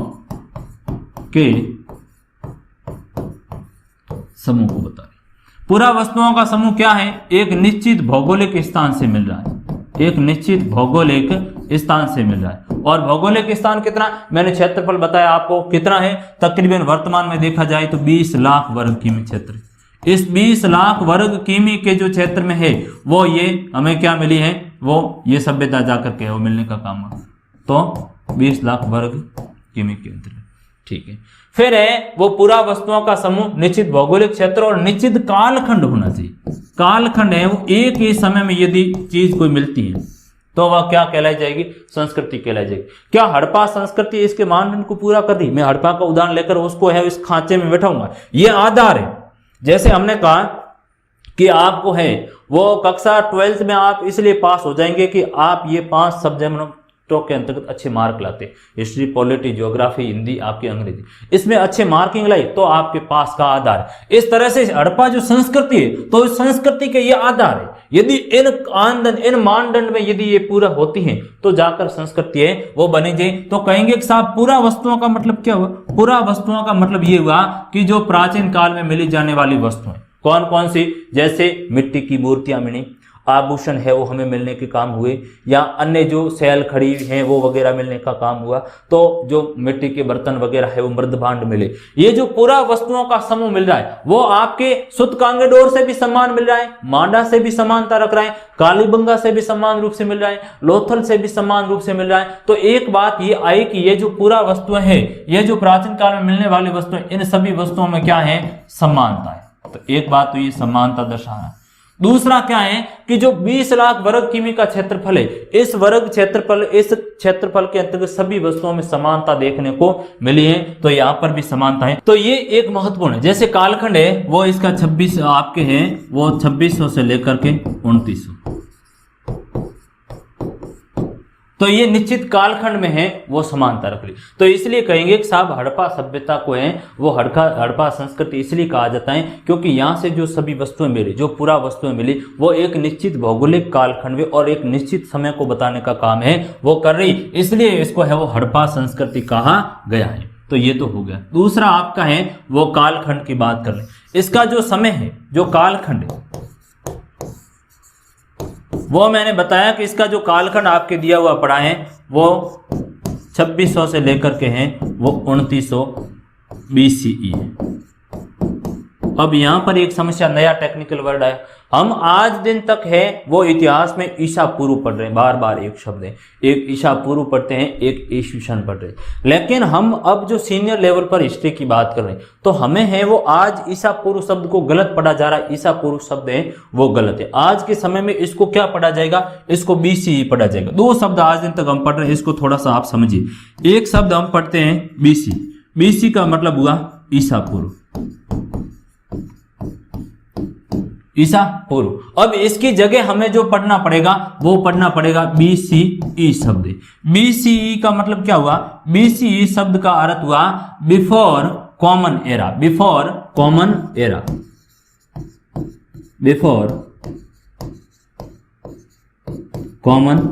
के समूह को बता रहे। पूरा वस्तुओं का समूह क्या है? एक निश्चित भौगोलिक स्थान से मिल रहा है, एक निश्चित भौगोलिक स्थान से मिल रहा है। और भौगोलिक स्थान कितना? मैंने क्षेत्रफल बताया आपको कितना है, तकरीबन वर्तमान में देखा जाए तो 20 लाख वर्ग किमी क्षेत्र। इस 20 लाख वर्ग किमी के जो क्षेत्र में है वो ये हमें क्या मिली है? वो ये सभ्यता जाकर के वो मिलने का काम हुआ। तो 20 लाख वर्ग किमी के अंतर्गत, ठीक है। फिर है वो पूरा वस्तुओं का समूह, निश्चित भौगोलिक क्षेत्र और निश्चित कालखंड होना चाहिए। कालखंड है वो एक ही समय में यदि चीज कोई मिलती है तो वह क्या कहलाई जाएगी? संस्कृति कहलाई जाएगी। क्या हड़प्पा संस्कृति इसके मानदंड को पूरा कर दी? मैं हड़प्पा का उदाहरण लेकर उसको है इस खांचे में बैठाऊंगा। ये आधार है। जैसे हमने कहा कि आपको है वो कक्षा 12th में आप इसलिए पास हो जाएंगे कि आप ये 5 सब्जेक्टों के अंतर्गत अच्छे मार्क लाते, हिस्ट्री, पॉलिटी, ज्योग्राफी, हिंदी, आपकी अंग्रेजी, इसमें अच्छे मार्किंग लाई तो आपके पास का आधार है। इस तरह से हड़प्पा जो संस्कृति है तो इस संस्कृति के ये आधार है। यदि इन मानदंड में यदि ये पूरा होती है तो जाकर संस्कृति है वो बनी जाए। तो कहेंगे कि साहब पूरा वस्तुओं का मतलब क्या हुआ? पूरा वस्तुओं का मतलब ये हुआ कि जो प्राचीन काल में मिली जाने वाली वस्तुएं कौन कौन सी? जैसे मिट्टी की मूर्तियां मिली, आभूषण है वो हमें मिलने के काम हुए, या अन्य जो सैल खड़ी हैं वो वगैरह मिलने का काम हुआ। तो जो मिट्टी के बर्तन वगैरह है वो मृद भांड मिले। ये जो पूरा वस्तुओं का समूह मिल रहा है वो आपके सुतकांगेडोर से भी समान मिल रहा है, मांडा से भी समानता रख रहा है, कालीबंगा से भी समान रूप से मिल रहा है, लोथल से भी समान रूप से मिल रहा है। तो एक बात ये आई कि ये जो पूरा वस्तुएं हैं, ये जो प्राचीन काल में मिलने वाली वस्तुएं, इन सभी वस्तुओं में क्या है? समानता है। तो एक बात तो ये समानता दर्शाना। दूसरा क्या है कि जो 20 लाख वर्ग किमी का क्षेत्रफल है, इस क्षेत्रफल के अंतर्गत सभी वस्तुओं में समानता देखने को मिली है। तो यहां पर भी समानता है। तो ये एक महत्वपूर्ण है। जैसे कालखंड है वो इसका 26 आपके हैं वो 2600 से लेकर के 2900। तो ये निश्चित कालखंड में है वो समानता रख ली। तो इसलिए कहेंगे कि साहब हड़प्पा सभ्यता को है वो हड़प्पा संस्कृति इसलिए कहा जाता है क्योंकि यहाँ से जो सभी वस्तुएं मिली, जो पूरा वस्तुएं मिली, वो एक निश्चित भौगोलिक कालखंड में और एक निश्चित समय को बताने का काम है वो कर रही, इसलिए इसको है वो हड़प्पा संस्कृति कहा गया है। तो ये तो हो गया। दूसरा आपका है वो कालखंड की बात कर ले। इसका जो समय है, जो कालखंड है, वो मैंने बताया कि इसका जो कालखंड आपके दिया हुआ पड़ा है वो 2600 से लेकर के हैं वो 2900 BCE है। अब यहां पर एक समस्या, नया टेक्निकल वर्ड है। हम आज दिन तक है वो इतिहास में ईसा पूर्व पढ़ रहे हैं, बार बार एक शब्द है, एक ईसा पूर्व पढ़ते हैं, एक ईसा सन पढ़ रहे हैं। लेकिन हम अब जो सीनियर लेवल पर हिस्ट्री की बात कर रहे हैं तो हमें है वो आज ईसा पूर्व शब्द को गलत पढ़ा जा रहा है। ईसा पूर्व शब्द है वो गलत है। आज के समय में इसको क्या पढ़ा जाएगा, इसको BCE पढ़ा जाएगा। दो शब्द आज दिन तक हम पढ़ रहे हैं, इसको थोड़ा सा आप समझिए। एक शब्द हम पढ़ते हैं BC, BC का मतलब हुआ ईसा पूर्व, ईसा पूर्व। अब इसकी जगह हमें जो पढ़ना पड़ेगा वो पढ़ना पड़ेगा BCE शब्द। BCE का मतलब क्या हुआ, BCE शब्द का अर्थ हुआ before common era, before common era, before common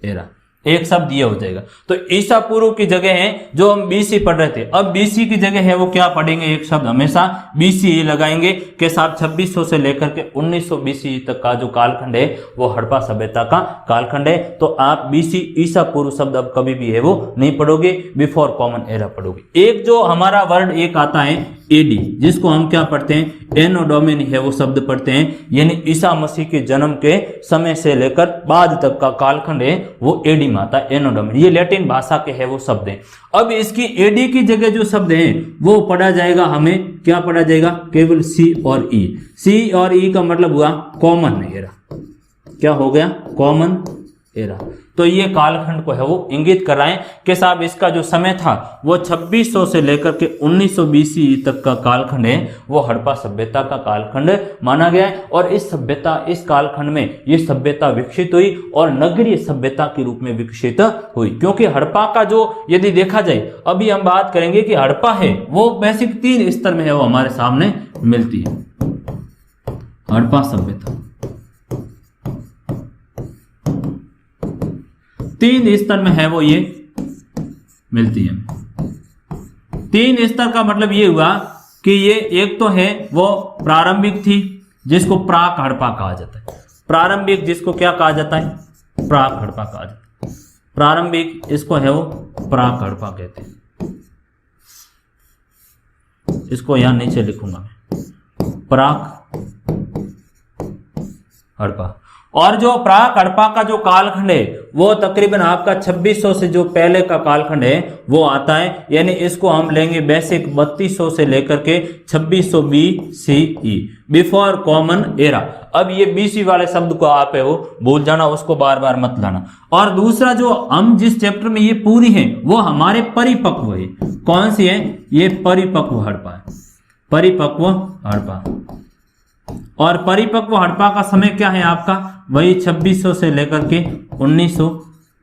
era, एक शब्द ये हो जाएगा। तो ईसा पूर्व की जगह है जो हम BC पढ़ रहे थे, अब BC की जगह है वो क्या पढ़ेंगे, एक शब्द हमेशा BCE लगाएंगे कि साहब 2600 से लेकर के 1900 BCE तक का जो कालखंड है वो हड़प्पा सभ्यता का कालखंड है। तो आप BC ईसा पूर्व शब्द अब कभी भी है वो नहीं पढ़ोगे, बिफोर कॉमन एरा पढ़ोगे। एक जो हमारा वर्ड एक आता है AD, जिसको हम क्या पढ़ते हैं, एनो डोमिनी है वो शब्द पढ़ते हैं, यानी ईसा मसीह के जन्म के समय से लेकर बाद तक का कालखंड है वो AD में आता है, एनो डोमिनी। ये लैटिन भाषा के है वो शब्द है। अब इसकी AD की जगह जो शब्द है वो पढ़ा जाएगा, हमें क्या पढ़ा जाएगा, केवल C और E। C और E का मतलब हुआ कॉमन एरा। क्या हो गया, कॉमन एरा। तो ये कालखंड को है वो इंगित कर रहा है कि साहब इसका जो समय था वो 2600 से लेकर के 1900 BCE तक का कालखंड है वो हड़प्पा सभ्यता का कालखंड माना गया है। और इस सभ्यता, इस कालखंड में ये सभ्यता विकसित हुई और नगरीय सभ्यता के रूप में विकसित हुई। क्योंकि हड़प्पा का जो यदि देखा जाए, अभी हम बात करेंगे कि हड़प्पा है वो बेसिक 3 स्तर में है वो हमारे सामने मिलती है। हड़प्पा सभ्यता 3 स्तर में है वो ये मिलती है। 3 स्तर का मतलब ये हुआ कि ये एक तो है वो प्रारंभिक थी जिसको प्राक हड़प्पा कहा जाता है। प्रारंभिक जिसको क्या कहा जाता है, प्राक हड़प्पा कहा जाता है। प्रारंभिक इसको है वो प्राक हड़प्पा कहते हैं। इसको यहां नीचे लिखूंगा मैं, प्राक हड़प्पा। और जो प्राक हड़प्पा का जो कालखंड है वो तकरीबन आपका 2600 से जो पहले का कालखंड है वो आता है, यानी इसको हम लेंगे बेसिक 3200 से लेकर के 2600 BCE, बिफोर कॉमन एरा। अब ये BC वाले शब्द को आप है वो भूल जाना, उसको बार बार मत लाना। और दूसरा जो हम जिस चैप्टर में ये पूरी है वो हमारे परिपक्व है। कौन सी है, ये परिपक्व हड़प्पा है, परिपक्व हड़प्पा। और परिपक्व हड़प्पा का समय क्या है आपका, वही 2600 से लेकर के 1900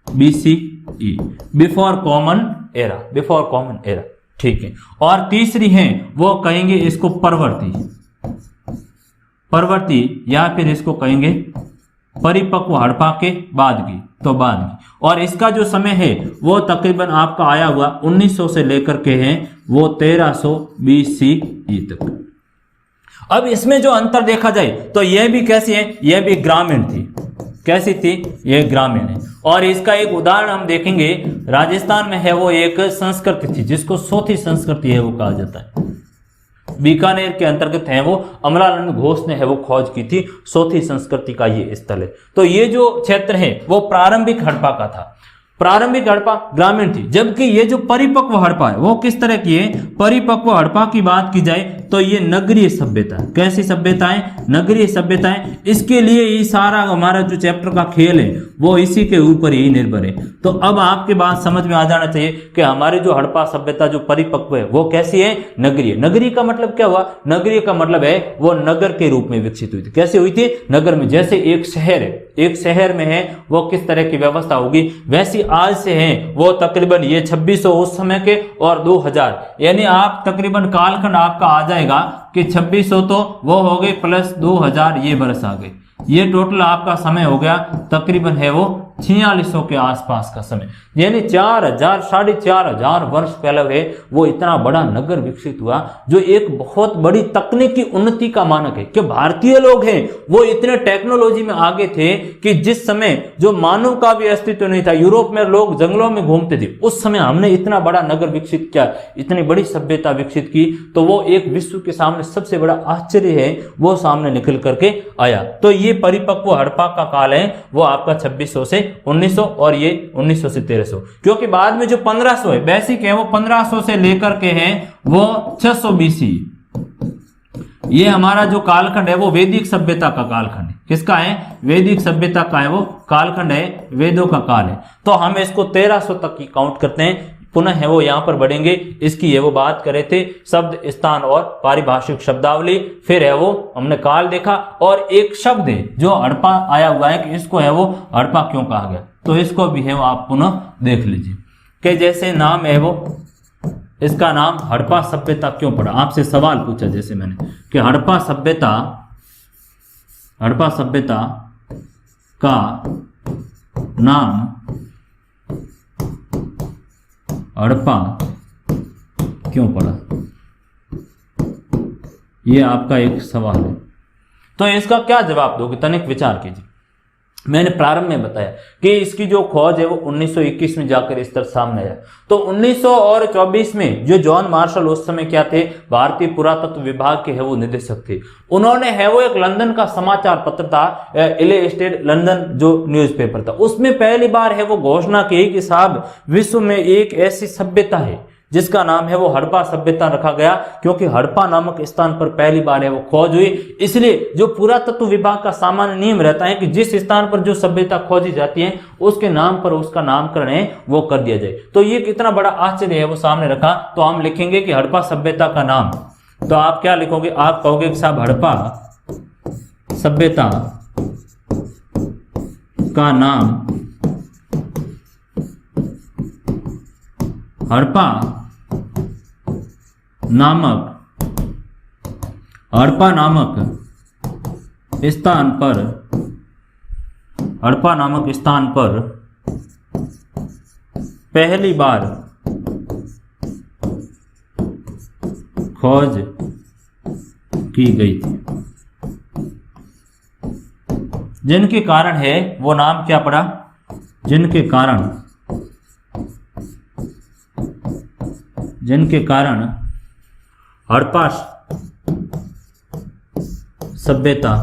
BCE, before common era, before common era. ठीक है। और तीसरी है वो कहेंगे इसको परवर्ती, परवर्ती या फिर इसको कहेंगे परिपक्व हड़प्पा के बाद की, तो बाद की। और इसका जो समय है वो तकरीबन आपका आया हुआ 1900 से लेकर के है वो 1300 BCE तक। अब इसमें जो अंतर देखा जाए तो यह भी कैसी है, यह भी ग्रामीण थी। कैसी थी, यह ग्रामीण है। और इसका एक उदाहरण हम देखेंगे, राजस्थान में है वो एक संस्कृति थी जिसको सोथी संस्कृति है वो कहा जाता है। बीकानेर के अंतर्गत है वो अमलानंद घोष ने है वो खोज की थी, सोथी संस्कृति का ये स्थल है। तो ये जो क्षेत्र है वो प्रारंभिक हड़प्पा का था। प्रारंभिक हड़प्पा ग्रामीण थी, जबकि ये जो परिपक्व हड़प्पा है वो किस तरह की है। परिपक्व हड़प्पा की बात की जाए तो ये नगरीय सभ्यता। कैसी सभ्यताएं, नगरीय सभ्यताएं। इसके लिए ये सारा हमारा जो चैप्टर का खेल है वो इसी के ऊपर ही निर्भर है। तो अब आपके बात समझ में आ जाना चाहिए कि हमारी जो हड़प्पा सभ्यता जो परिपक्व है वो कैसी है, नगरीय। नगरीय का मतलब क्या हुआ, नगरीय का मतलब है वो नगर के रूप में विकसित हुई थी। कैसे हुई थी, नगर में। जैसे एक शहर है, एक शहर में है वो किस तरह की व्यवस्था होगी, वैसी आज से है वो तकरीबन ये 2600 उस समय के और 2000, यानी आप तकरीबन कालखंड आपका आ जाएगा कि 2600 तो वो हो गए प्लस 2000 ये बरस आ गए, ये टोटल आपका समय हो गया तकरीबन है वो 4600 के आसपास का समय, यानी 4000 4500 वर्ष पहले है वो इतना बड़ा नगर विकसित हुआ, जो एक बहुत बड़ी तकनीकी उन्नति का मानक है कि भारतीय लोग हैं वो इतने टेक्नोलॉजी में आगे थे कि जिस समय जो मानव का भी अस्तित्व नहीं था, यूरोप में लोग जंगलों में घूमते थे, उस समय हमने इतना बड़ा नगर विकसित किया, इतनी बड़ी सभ्यता विकसित की, तो वो एक विश्व के सामने सबसे बड़ा आश्चर्य है वो सामने निकल करके आया। तो ये परिपक्व हड़प्पा का काल है वो आपका 2600 से 1900 और ये 1900 से 1300, क्योंकि बाद में जो 1500 है बेसिक है वो 1500 से लेकर के है वो 600 BC, ये हमारा जो कालखंड है वो वैदिक सभ्यता का कालखंड है। किसका है, वैदिक सभ्यता का है वो कालखंड है, वेदों का काल है। तो हम इसको 1300 तक की काउंट करते हैं। पुनः है वो यहां पर बढ़ेंगे, इसकी ये वो बात करे थे शब्द, स्थान और पारिभाषिक शब्दावली, फिर है वो हमने काल देखा, और एक शब्द है जो हड़प्पा आया हुआ है कि इसको है वो हड़प्पा क्यों कहा गया, तो इसको भी है वो आप पुनः देख लीजिए कि जैसे नाम है वो, इसका नाम हड़प्पा सभ्यता क्यों पड़ा, आपसे सवाल पूछा जैसे मैंने कि हड़प्पा सभ्यता का नाम हड़प्पा क्यों पड़ा, ये आपका एक सवाल है। तो इसका क्या जवाब दोगे, तनिक विचार कीजिए। मैंने प्रारंभ में बताया कि इसकी जो खोज है वो 1921 में जाकर इस तरह सामने आया। तो 1924 में जो जॉन मार्शल उस समय क्या थे, भारतीय पुरातत्व विभाग के है वो निदेशक थे, उन्होंने है वो एक लंदन का समाचार पत्र था, इलेस्टेड लंदन जो न्यूज़पेपर था, उसमें पहली बार है वो घोषणा की कि साहब विश्व में एक ऐसी सभ्यता है जिसका नाम है वो हड़प्पा सभ्यता रखा गया, क्योंकि हड़प्पा नामक स्थान पर पहली बार है वो खोज हुई। इसलिए जो पुरातत्व विभाग का सामान्य नियम रहता है कि जिस स्थान पर जो सभ्यता खोजी जाती है उसके नाम पर उसका नामकरण है वो कर दिया जाए। तो ये कितना बड़ा आश्चर्य है वो सामने रखा। तो हम लिखेंगे कि हड़प्पा सभ्यता का नाम, तो आप क्या लिखोगे, आप कहोगे कि साहब हड़प्पा सभ्यता का नाम हड़प्पा नामक स्थान पर पहली बार खोज की गई थी, जिनके कारण है वो नाम क्या पड़ा, जिनके कारण हड़प्पा सभ्यता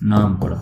नाम पड़ा।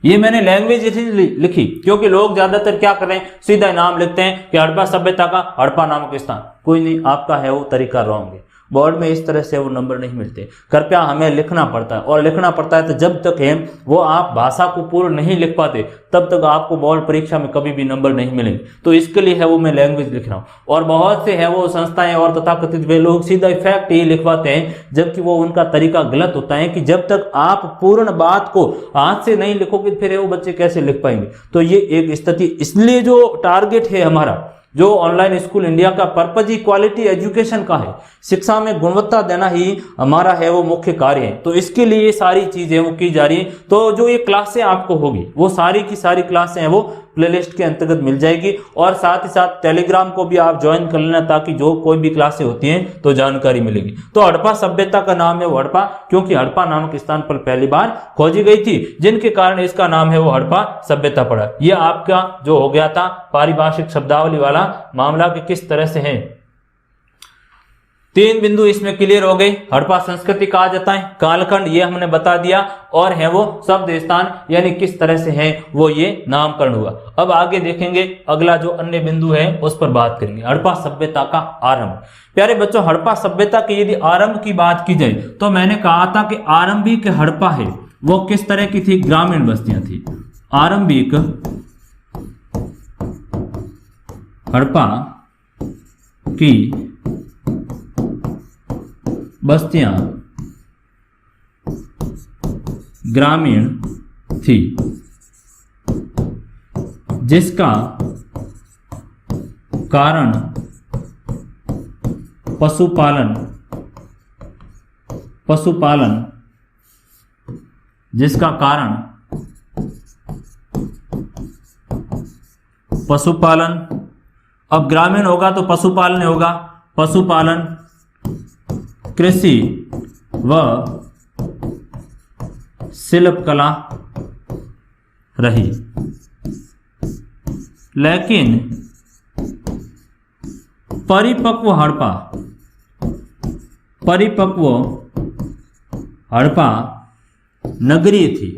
ये मैंने लैंग्वेज लिखी क्योंकि लोग ज्यादातर क्या कर रहे हैं, सीधा नाम लिखते हैं कि हड़प्पा सभ्यता का हड़प्पा नामक स्थान। कोई नहीं, आपका है वो तरीका रॉन्ग है। बोर्ड में इस तरह से वो नंबर नहीं मिलते। कृपया हमें लिखना पड़ता है, और लिखना पड़ता है तो जब तक है वो आप भाषा को पूर्ण नहीं लिख पाते तब तक आपको बोर्ड परीक्षा में कभी भी नंबर नहीं मिलेंगे। तो इसके लिए है वो मैं लैंग्वेज लिख रहा हूँ। और बहुत से है वो संस्थाएं और तथाकथित वे लोग सीधा इफेक्ट ही लिखवाते हैं, जबकि वो उनका तरीका गलत होता है कि जब तक आप पूर्ण बात को हाथ से नहीं लिखोगे फिर वो बच्चे कैसे लिख पाएंगे। तो ये एक स्थिति, इसलिए जो टारगेट है हमारा, जो ऑनलाइन स्कूल इंडिया का पर्पज ही क्वालिटी एजुकेशन का है, शिक्षा में गुणवत्ता देना ही हमारा है वो मुख्य कार्य है। तो इसके लिए सारी चीजें वो की जा रही है। तो जो ये क्लासें आपको होगी वो सारी की सारी क्लासें हैं वो प्लेलिस्ट के अंतर्गत मिल जाएगी, और साथ ही साथ टेलीग्राम को भी आप ज्वाइन कर लेना ताकि जो कोई भी क्लासें होती हैं तो जानकारी मिलेगी। तो हड़प्पा सभ्यता का नाम है वो हड़प्पा, क्योंकि हड़प्पा नामक स्थान पर पहली बार खोजी गई थी, जिनके कारण इसका नाम है वो हड़प्पा सभ्यता पड़ा। ये आपका जो हो गया था पारिभाषिक शब्दावली वाला मामला कि किस तरह से है। तीन बिंदु इसमें क्लियर हो गए। हड़प्पा संस्कृति कहा जाता है, कालखंड ये हमने बता दिया, और है वो शब्द स्थान यानी किस तरह से है वो ये नामकरण हुआ। अब आगे देखेंगे, अगला जो अन्य बिंदु है उस पर बात करेंगे, हड़प्पा सभ्यता का आरंभ। प्यारे बच्चों, हड़प्पा सभ्यता की यदि आरंभ की बात की जाए तो मैंने कहा था कि आरंभिक हड़प्पा है वो किस तरह की थी, ग्रामीण बस्तियां थी। आरंभिक हड़प्पा की बस्तियां ग्रामीण थी, जिसका कारण पशुपालन जिसका कारण पशुपालन। अब ग्रामीण होगा तो पशुपालन होगा, पशुपालन, कृषि व शिल्प कला रही। लेकिन परिपक्व हड़प्पा नगरीय थी।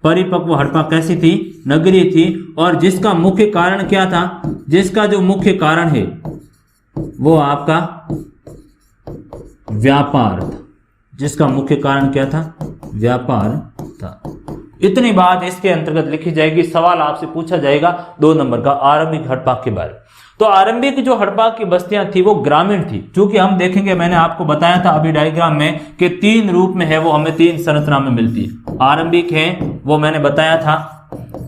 परिपक्व हड़प्पा कैसी थी, नगरीय थी, और जिसका मुख्य कारण क्या था, जिसका जो मुख्य कारण है वो आपका व्यापार था। जिसका मुख्य कारण क्या था, व्यापार था। इतनी बात इसके अंतर्गत लिखी जाएगी। सवाल आपसे पूछा जाएगा 2 नंबर का आरंभिक हड़प्पा के बारे में। तो आरंभिक जो हड़प्पा की बस्तियां थी वो ग्रामीण थी, क्योंकि हम देखेंगे, मैंने आपको बताया था अभी डायग्राम में कि 3 रूप में है वो हमें 3 संरचना में मिलती है। आरंभिक है वो मैंने बताया था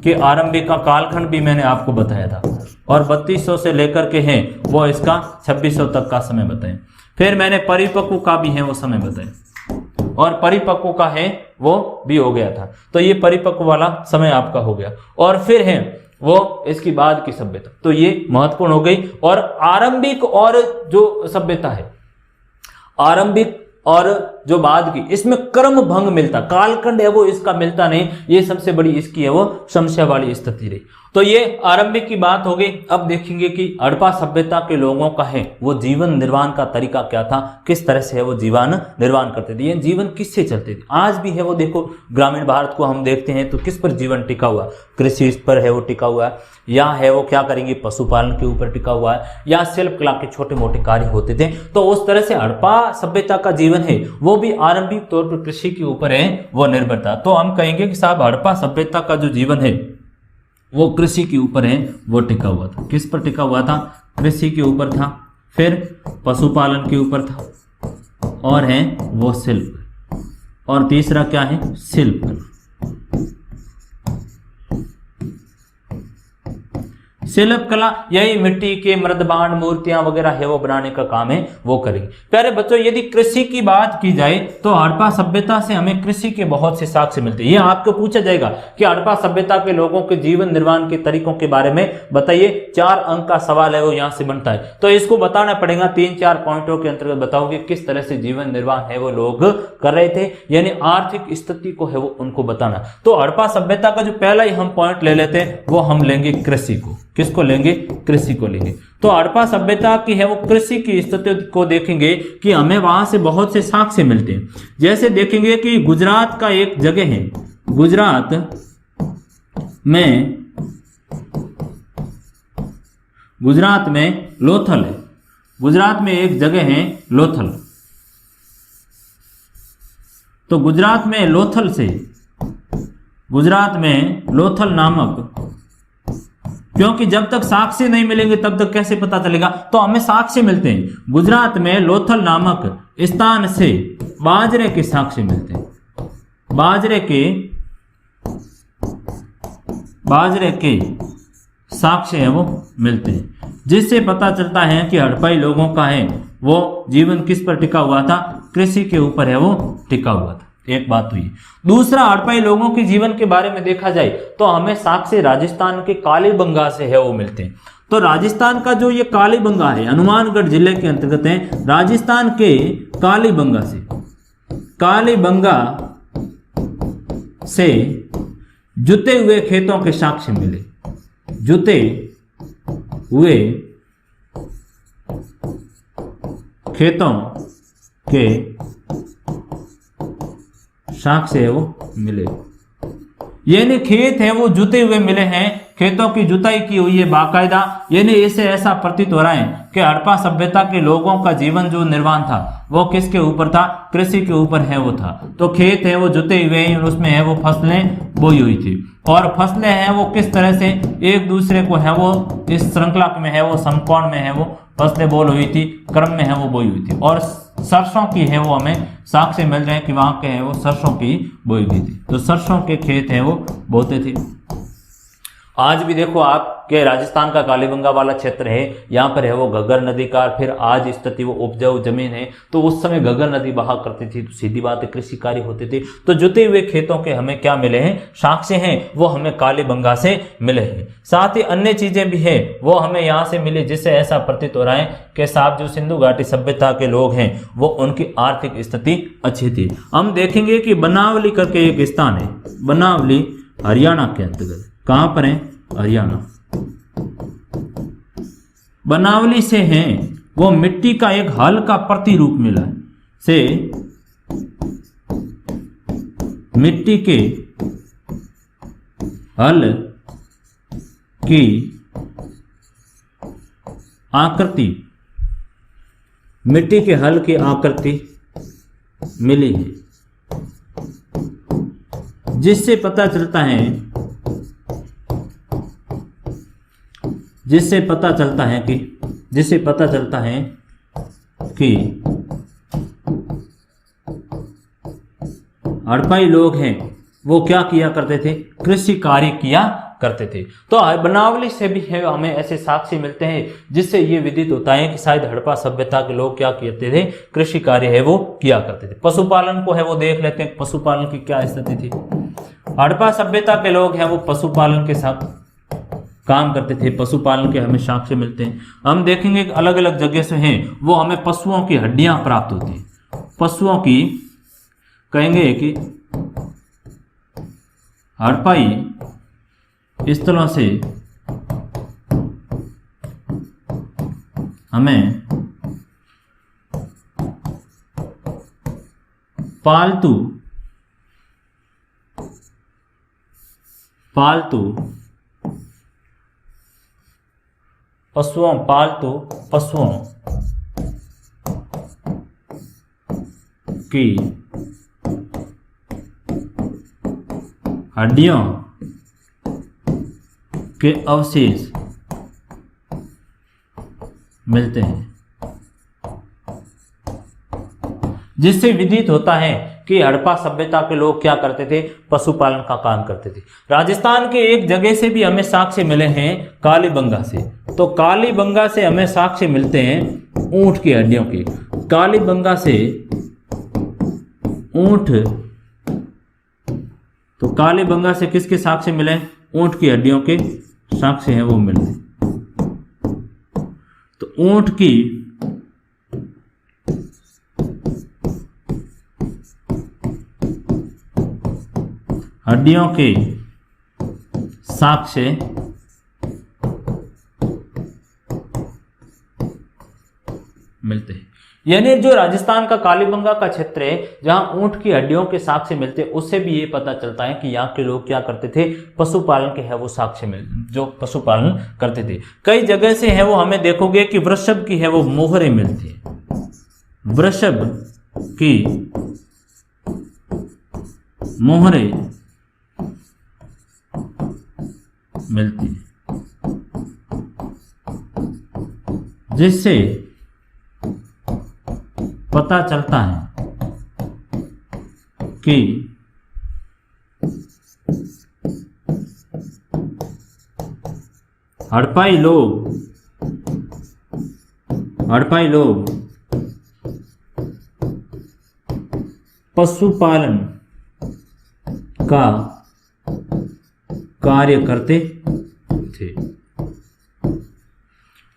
कि आरंभिक का कालखंड भी मैंने आपको बताया था, और 3200 से लेकर के है वो इसका 2600 तक का समय बताया। फिर मैंने परिपक्व का भी है वो समय बताया, और परिपक्व का है वो भी हो गया था। तो ये परिपक्व वाला समय आपका हो गया, और फिर है वो इसकी बाद की सभ्यता। तो ये महत्वपूर्ण हो गई। और आरंभिक और जो सभ्यता है, आरंभिक और जो बाद की, इसमें क्रम भंग मिलता, कालखंड है वो इसका मिलता नहीं। ये सबसे बड़ी इसकी है वो समस्या वाली स्थिति रही। तो ये आरंभिक की बात हो गई। अब देखेंगे कि हड़प्पा सभ्यता के लोगों का है वो जीवन निर्वाह का तरीका क्या था, किस तरह से है वो जीवन निर्वाह करते थे, ये जीवन किससे चलते थे। आज भी है वो देखो, ग्रामीण भारत को हम देखते हैं तो किस पर जीवन टिका हुआ, कृषि पर है वो टिका हुआ है, या है वो क्या करेंगे, पशुपालन के ऊपर टिका हुआ है, या शिल्प कला के छोटे मोटे कार्य होते थे। तो उस तरह से हड़प्पा सभ्यता का जीवन है वो भी आरंभिक तौर पर कृषि के ऊपर है वो निर्भर था। तो हम कहेंगे कि साहब हड़प्पा सभ्यता का जो जीवन है वो कृषि के ऊपर है वो टिका हुआ था। किस पर टिका हुआ था, कृषि के ऊपर था, फिर पशुपालन के ऊपर था, और है वो शिल्प, और तीसरा क्या है, शिल्प। शिल्प कला यही मिट्टी के मृदबांड मूर्तियां वगैरह है वो बनाने का काम है वो करेंगे। प्यारे बच्चों, यदि कृषि की बात की जाए तो हड़प्पा सभ्यता से हमें कृषि के बहुत से साक्ष्य मिलते हैं। ये आपको पूछा जाएगा कि हड़प्पा सभ्यता के लोगों के जीवन निर्वाह के तरीकों के बारे में बताइए। 4 अंक का सवाल है वो यहां से बनता है, तो इसको बताना पड़ेगा। 3-4 पॉइंटों के अंतर्गत बताओगे किस तरह से जीवन निर्वाह है वो लोग कर रहे थे, यानी आर्थिक स्थिति को है वो उनको बताना। तो हड़प्पा सभ्यता का जो पहला ही हम पॉइंट ले लेते हैं वो हम लेंगे कृषि को। किसको लेंगे, कृषि को लेंगे। तो हड़प्पा सभ्यता की है वो कृषि की स्थिति को देखेंगे कि हमें वहां से बहुत से साक्ष्य मिलते हैं। जैसे देखेंगे कि गुजरात का एक जगह है, गुजरात में लोथल है, गुजरात में एक जगह है लोथल। तो गुजरात में लोथल नामक, क्योंकि जब तक साक्ष्य नहीं मिलेंगे तब तक कैसे पता चलेगा, तो हमें साक्ष्य मिलते हैं। गुजरात में लोथल नामक स्थान से बाजरे के साक्ष्य मिलते हैं, बाजरे के साक्ष्य है वो मिलते हैं, जिससे पता चलता है कि हड़प्पाई लोगों का है वो जीवन किस पर टिका हुआ था, कृषि के ऊपर है वो टिका हुआ था। एक बात हुई। दूसरा, हड़प्पाई लोगों के जीवन के बारे में देखा जाए तो हमें साक्ष्य राजस्थान के कालीबंगा से है वो मिलते हैं। तो राजस्थान का जो ये कालीबंगा है, हनुमानगढ़ जिले के अंतर्गत है, राजस्थान के कालीबंगा से जुते हुए खेतों के साक्ष्य मिले, जुते हुए खेतों के साक्ष्य है वो मिले, यानी खेत है वो जुते हुए मिले हैं, खेतों की जुताई की हुई है बाकायदा। यानी इसे ऐसा प्रतीत हो रहा है कि हड़प्पा सभ्यता के लोगों का जीवन जो निर्वाह था वो किसके ऊपर था, कृषि के ऊपर है वो था। तो खेत है वो जुते हुए हैं, उसमें है वो फसलें बोई हुई थी, और फसलें हैं वो किस तरह से एक दूसरे को है वो इस श्रृंखला में है वो समकोण में है वो फसलें बोई हुई थी, क्रम में है वो बोई हुई थी। और सरसों की है वो हमें साक्ष्य मिल रहे हैं कि वहां के है वो सरसों की बोई गई थी, तो सरसों के खेत है वो बोते थे। आज भी देखो आपके राजस्थान का कालीबंगा वाला क्षेत्र है, यहाँ पर है वो घग्गर नदी का फिर आज स्थिति वो उपजाऊ जमीन है, तो उस समय घग्गर नदी बहा करती थी, तो सीधी बात है कृषि कार्य होते थे। तो जुते हुए खेतों के हमें क्या मिले हैं, साक्ष्य हैं, वो हमें कालीबंगा से मिले हैं। साथ ही अन्य चीजें भी है वो हमें यहाँ से मिले, जिससे ऐसा प्रतीत हो रहा है कि साहब जो सिंधु घाटी सभ्यता के लोग हैं वो उनकी आर्थिक स्थिति अच्छी थी। हम देखेंगे कि बनावली करके एक स्थान है, बनावली हरियाणा के अंतर्गत, कहां पर है, हरियाणा। बनावली से हैं वो मिट्टी का एक हल का प्रतिरूप मिला है, से मिट्टी के हल की आकृति, मिट्टी के हल की आकृति मिली है, जिससे पता चलता है कि हड़प्पाई लोग हैं वो क्या किया करते थे, कृषि कार्य किया करते थे। तो बनावली से भी है हमें ऐसे साक्ष्य मिलते हैं जिससे ये विदित होता है कि शायद हड़प्पा सभ्यता के लोग क्या करते थे, कृषि कार्य है वो किया करते थे। पशुपालन को है वो देख लेते हैं, पशुपालन की क्या स्थिति थी। हड़प्पा सभ्यता के लोग हैं वो पशुपालन के साथ काम करते थे, पशुपालन के हमें साक्ष्य मिलते हैं। हम देखेंगे कि अलग अलग जगह से हैं वो हमें पशुओं की हड्डियां प्राप्त होती हैं, पशुओं की कहेंगे कि हड़प्पाई स्थलों से हमें पालतू पशुओं की हड्डियों के अवशेष मिलते हैं, जिससे विदित होता है कि हड़प्पा सभ्यता के लोग क्या करते थे, पशुपालन का काम करते थे। राजस्थान के एक जगह से भी हमें साक्ष्य मिले हैं, कालीबंगा से। तो कालीबंगा से हमें साक्ष्य मिलते हैं ऊंट की हड्डियों के, कालीबंगा से ऊंट, तो कालीबंगा से किसके साक्ष्य मिले, ऊंट की हड्डियों के साक्ष्य हैं वो मिले। तो ऊंट की हड्डियों के साक्ष्य मिलते हैं। यानी जो राजस्थान का कालीबंगा का क्षेत्र है जहां ऊंट की हड्डियों के साक्ष्य मिलते हैं, उससे भी ये पता चलता है कि यहाँ के लोग क्या करते थे, पशुपालन के है वो साक्ष्य मिल, जो पशुपालन करते थे। कई जगह से है वो हमें देखोगे कि वृषभ की है वो मोहरें मिलती है, वृषभ की मोहरें मिलती है, जिससे पता चलता है कि हड़प्पाई लोग पशुपालन का कार्य करते थे।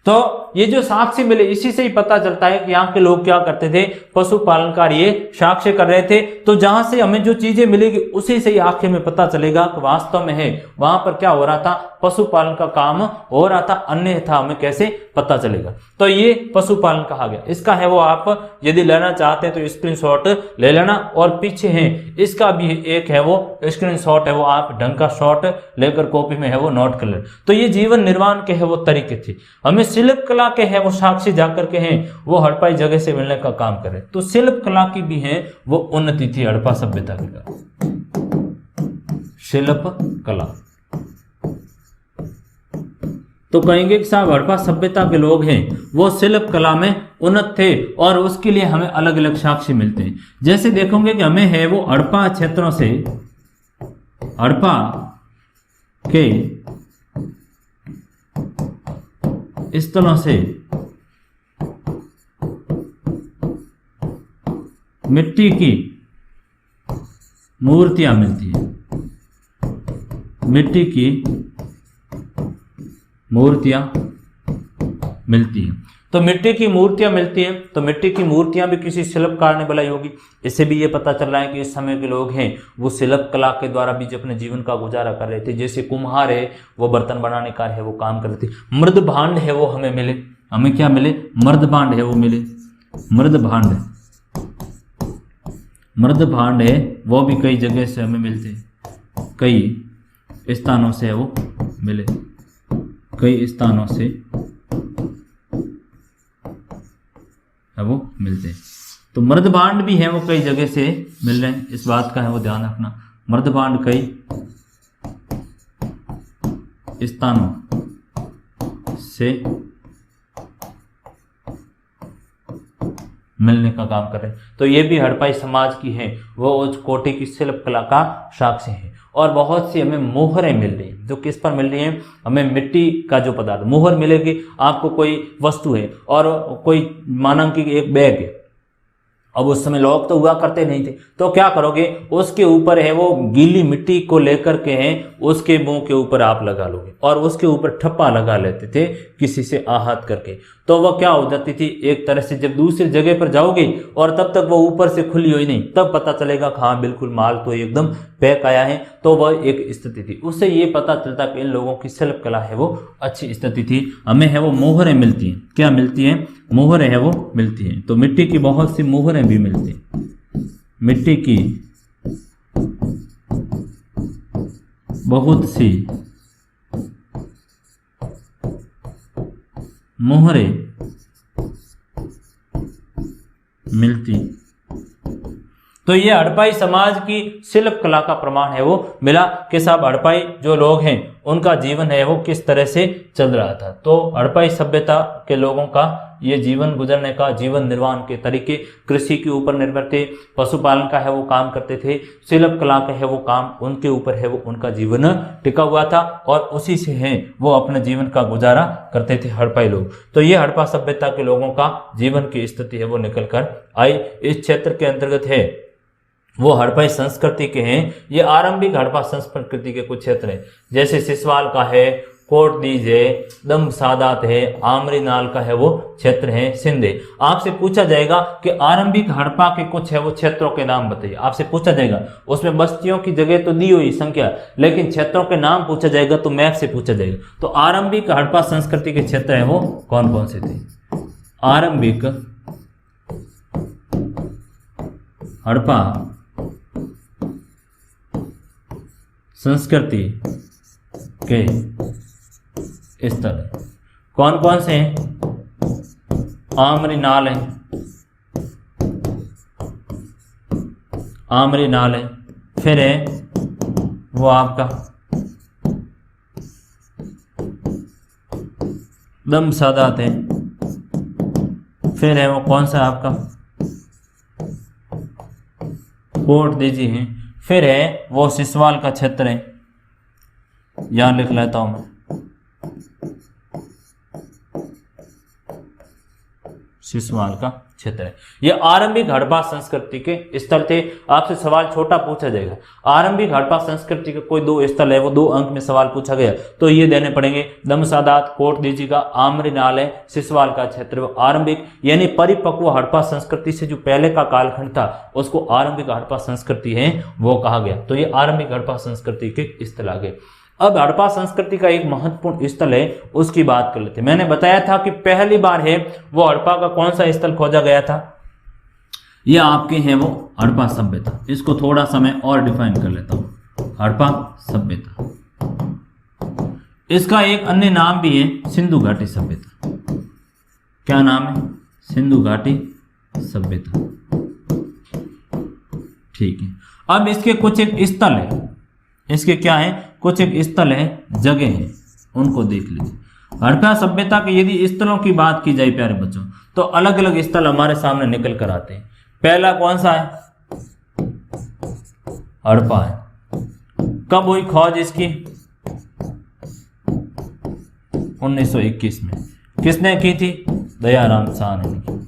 तो ये जो साक्ष्य मिले इसी से ही पता चलता है कि यहाँ के लोग क्या करते थे, पशुपालन कार्य साक्ष्य कर रहे थे। तो जहां से हमें जो चीजें मिलेगी उसी से ही आखिर में पता चलेगा कि वास्तव में है वहां पर क्या हो रहा था, पशुपालन का काम हो रहा था, अन्यथा हमें कैसे पता चलेगा। तो ये पशुपालन कहा गया। इसका है वो आप यदि लेना चाहते हैं तो स्क्रीनशॉट ले लेना, और पीछे है इसका भी एक है वो स्क्रीनशॉट है वो आप ढंग का शॉट लेकर कॉपी में है वो नोट कर लें। तो ये जीवन निर्माण के है वो तरीके थे। हमें शिल्प कला के है वो साक्षी जाकर के हैं वो हड़प्पाई जगह से मिलने का काम करें। तो शिल्प कला की भी है वो उन्नति थी हड़प्पा सभ्यता की। शिल्प कला तो कहेंगे कि साहब हड़प्पा सभ्यता के लोग हैं वो शिल्प कला में उन्नत थे, और उसके लिए हमें अलग अलग साक्ष्य मिलते हैं। जैसे देखोगे कि हमें है वो हड़प्पा क्षेत्रों से, हड़प्पा के स्थलों से मिट्टी की मूर्तियां मिलती हैं, मिट्टी की मूर्तियां मिलती हैं। तो मिट्टी की मूर्तियां मिलती हैं, तो मिट्टी की मूर्तियां भी किसी शिल्पकार ने बनाई होगी। इससे भी ये पता चल रहा है कि इस समय के लोग हैं वो शिल्प कला के द्वारा भी अपने जीवन का गुजारा कर रहे थे। जैसे कुम्हार है वो बर्तन बनाने का है वो काम कर रहे थे। मृद भांड है वो हमें मिले, हमें क्या मिले, मृद भांड है वो मिले, मृद भांड, मृद भांड है वो भी कई जगह से हमें मिलते हैं, कई स्थानों से है वो मिले, कई स्थानों से है वो मिलते हैं। तो मृद भांड भी है वो कई जगह से मिल रहे हैं, इस बात का है वो ध्यान रखना। मृद भांड कई स्थानों से मिलने का काम कर रहे हैं। तो ये भी हड़प्पाई समाज की है वो उच्च कोटि की शिल्प कला का साक्ष्य है। और बहुत सी हमें मोहरें मिल रही हैं, जो किस पर मिल रही हैं, हमें मिट्टी का जो पदार्थ मोहर मिलेगी। आपको कोई वस्तु है और कोई माना कि एक बैग है, अब उस समय लोग तो हुआ करते नहीं थे, तो क्या करोगे, उसके ऊपर है वो गीली मिट्टी को लेकर के हैं उसके मुंह के ऊपर आप लगा लोगे और उसके ऊपर ठप्पा लगा लेते थे किसी से आहत करके। तो वह क्या हो जाती थी, एक तरह से जब दूसरी जगह पर जाओगे और तब तक वो ऊपर से खुली हुई नहीं, तब पता चलेगा हाँ बिल्कुल माल तो एकदम पैक आया है। तो वह एक स्थिति थी, उससे ये पता चलता कि इन लोगों की शिल्प कला है वो अच्छी स्थिति थी। हमें है वो मोहरें मिलती हैं, क्या मिलती हैं, मोहरें है वो मिलती हैं। तो मिट्टी की बहुत सी मोहरें भी मिलती हैं, मिट्टी की बहुत सी मोहरें मिलती। तो ये हड़प्पाई समाज की शिल्प कला का प्रमाण है वो मिला कि साहब हड़प्पाई जो लोग हैं उनका जीवन है वो किस तरह से चल रहा था। तो हड़प्पाई सभ्यता के लोगों का ये जीवन गुजरने का, जीवन निर्वाह के तरीके कृषि के ऊपर निर्भर थे, पशुपालन का है वो काम करते थे, शिल्प कला का है वो काम उनके ऊपर है वो उनका जीवन टिका हुआ था और उसी से है वो अपने जीवन का गुजारा करते थे हड़प्पाई लोग। तो ये हड़प्पा सभ्यता के लोगों का जीवन की स्थिति है वो निकल कर आई। इस क्षेत्र के अंतर्गत है वो हड़प्पाई संस्कृति के हैं। ये आरंभिक हड़प्पा संस्कृति के कुछ क्षेत्र हैं, जैसे सिसवाल का है, कोटदीज है, दम्ब सादात है, आमरी नाल का है वो क्षेत्र है, सिंधे। आपसे पूछा जाएगा कि आरंभिक हड़प्पा के कुछ है वो क्षेत्रों के नाम बताइए, आपसे पूछा जाएगा। उसमें बस्तियों की जगह तो दी हुई संख्या, लेकिन क्षेत्रों के नाम पूछा जाएगा तो मैप से पूछा जाएगा। तो आरंभिक हड़प्पा संस्कृति के क्षेत्र है वो कौन कौन से थे। आरंभिक हड़प्पा संस्कृति के स्थल कौन कौन से हैं, आमरी नाल है, आमरी नाल है, फिर है वो आपका दम सादात है, फिर है वो कौन सा आपका कोट दीजिए है, फिर है वो सिसवाल का क्षेत्र है, यहां लिख लेता हूं मैं, सिसवाल का क्षेत्र है। ये आरंभिक हड़प्पा संस्कृति के स्थल थे। आपसे सवाल छोटा पूछा जाएगा, आरंभिक हड़प्पा संस्कृति के कोई 2 स्थल है, वो 2 अंक में सवाल पूछा गया तो ये देने पड़ेंगे। दमसादात, कोट दीजिएगा, आम्रनालय, सिसवाल का क्षेत्र आरंभिक यानी परिपक्व हड़प्पा संस्कृति से जो पहले का कालखंड था उसको आरंभिक हड़प्पा संस्कृति है वो कहा गया। तो ये आरंभिक हड़प्पा संस्कृति के स्थल आ गए। अब हड़प्पा संस्कृति का एक महत्वपूर्ण स्थल है उसकी बात कर लेते हैं। मैंने बताया था कि पहली बार है वो हड़प्पा का कौन सा स्थल खोजा गया था, ये आपके हैं वो हड़प्पा सभ्यता। इसको थोड़ा सा मैं और डिफाइन कर लेता हूं, हड़प्पा सभ्यता। इसका एक अन्य नाम भी है सिंधु घाटी सभ्यता। क्या नाम है? सिंधु घाटी सभ्यता। ठीक है। अब इसके कुछ एक स्थल है, इसके क्या है, कुछ एक स्थल है, जगह है, उनको देख लीजिए। हड़प्पा सभ्यता के यदि स्थलों की बात की जाए प्यारे बच्चों तो अलग अलग स्थल हमारे सामने निकल कर आते हैं। पहला कौन सा है? हड़प्पा है। कब हुई खोज इसकी? 1921 में। किसने की थी? दयाराम शाह ने की।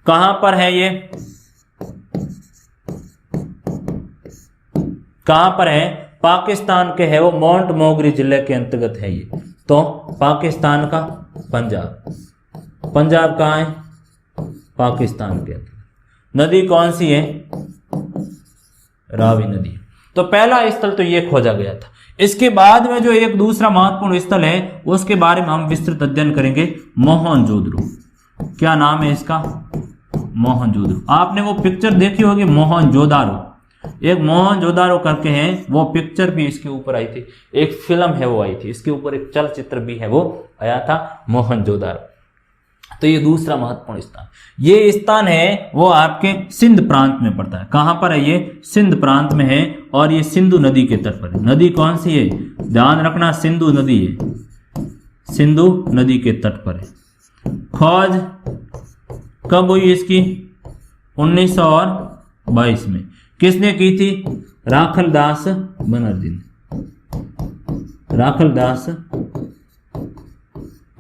कहां पर है ये? कहां पर है? पाकिस्तान के है वो, माउंट मोगरी जिले के अंतर्गत है ये। तो पाकिस्तान का पंजाब, पंजाब कहां है? पाकिस्तान के अंतर्गत। नदी कौन सी है? रावी नदी। तो पहला स्थल तो ये खोजा गया था। इसके बाद में जो एक दूसरा महत्वपूर्ण स्थल है उसके बारे में हम विस्तृत अध्ययन करेंगे, मोहनजोदड़ो। क्या नाम है इसका? मोहनजोदड़ो। आपने वो पिक्चर देखी होगी मोहनजोदारो, एक मोहनजोदारो करके है, वो पिक्चर भी इसके ऊपर आई थी, एक फिल्म है वो आई थी, इसके ऊपर एक चलचित्र भी है वो आया था, मोहनजोदारो। तो ये दूसरा महत्वपूर्ण स्थान, ये स्थान है वो आपके सिंध प्रांत में पड़ता है। कहां पर है ये? सिंध प्रांत में है और ये सिंधु नदी के तट पर है। नदी कौन सी है? ध्यान रखना, सिंधु नदी है, सिंधु नदी के तट पर है। खोज कब हुई इसकी? 1922 में। किसने की थी? राखलदास बनर्जी ने। राखलदास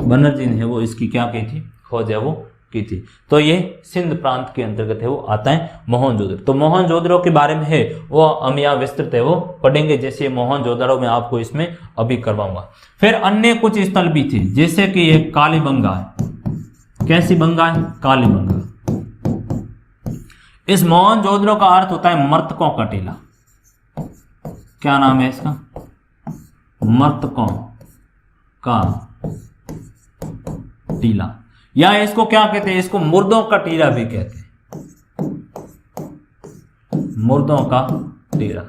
बनर्जी ने वो इसकी क्या की थी? खोज है वो की थी। तो ये सिंध प्रांत के अंतर्गत है वो आता है मोहनजोदड़ो। तो मोहनजोदड़ो के बारे में है वो हम यहाँ विस्तृत है वो पढ़ेंगे, जैसे मोहनजोदड़ो में आपको इसमें अभी करवाऊंगा। फिर अन्य कुछ स्थल भी थे, जैसे कि एक कालीबंगा है। कैसी बंगा है? कालीबंगा। इस मोहनजोदड़ो का अर्थ होता है मर्तकों का टीला। क्या नाम है इसका? मर्तकों का टीला, या इसको क्या कहते हैं? इसको मुर्दों का टीला भी कहते हैं, मुर्दों का टीला,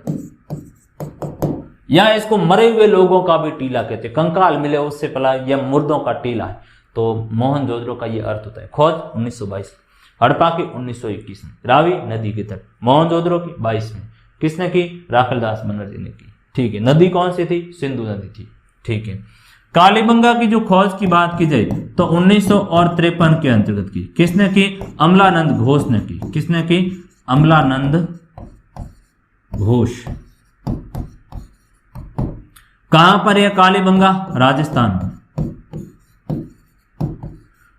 या इसको मरे हुए लोगों का भी टीला कहते हैं। कंकाल मिले उससे पला, यह मुर्दों का टीला है। तो मोहनजोदड़ो का यह अर्थ होता है। खोज 1922, हड़प्पा की 1921 में, रावी नदी के तट। मोहनजोदड़ो की 22 में। किसने की? राखलदास बनर्जी ने की। ठीक है। नदी कौन सी थी? सिंधु नदी थी। ठीक है। कालीबंगा की जो खोज की बात की जाए तो 1953 के अंतर्गत की। किसने की? अमलानंद घोष ने की। किसने की? अमलानंद घोष। कहां पर है कालीबंगा? राजस्थान में।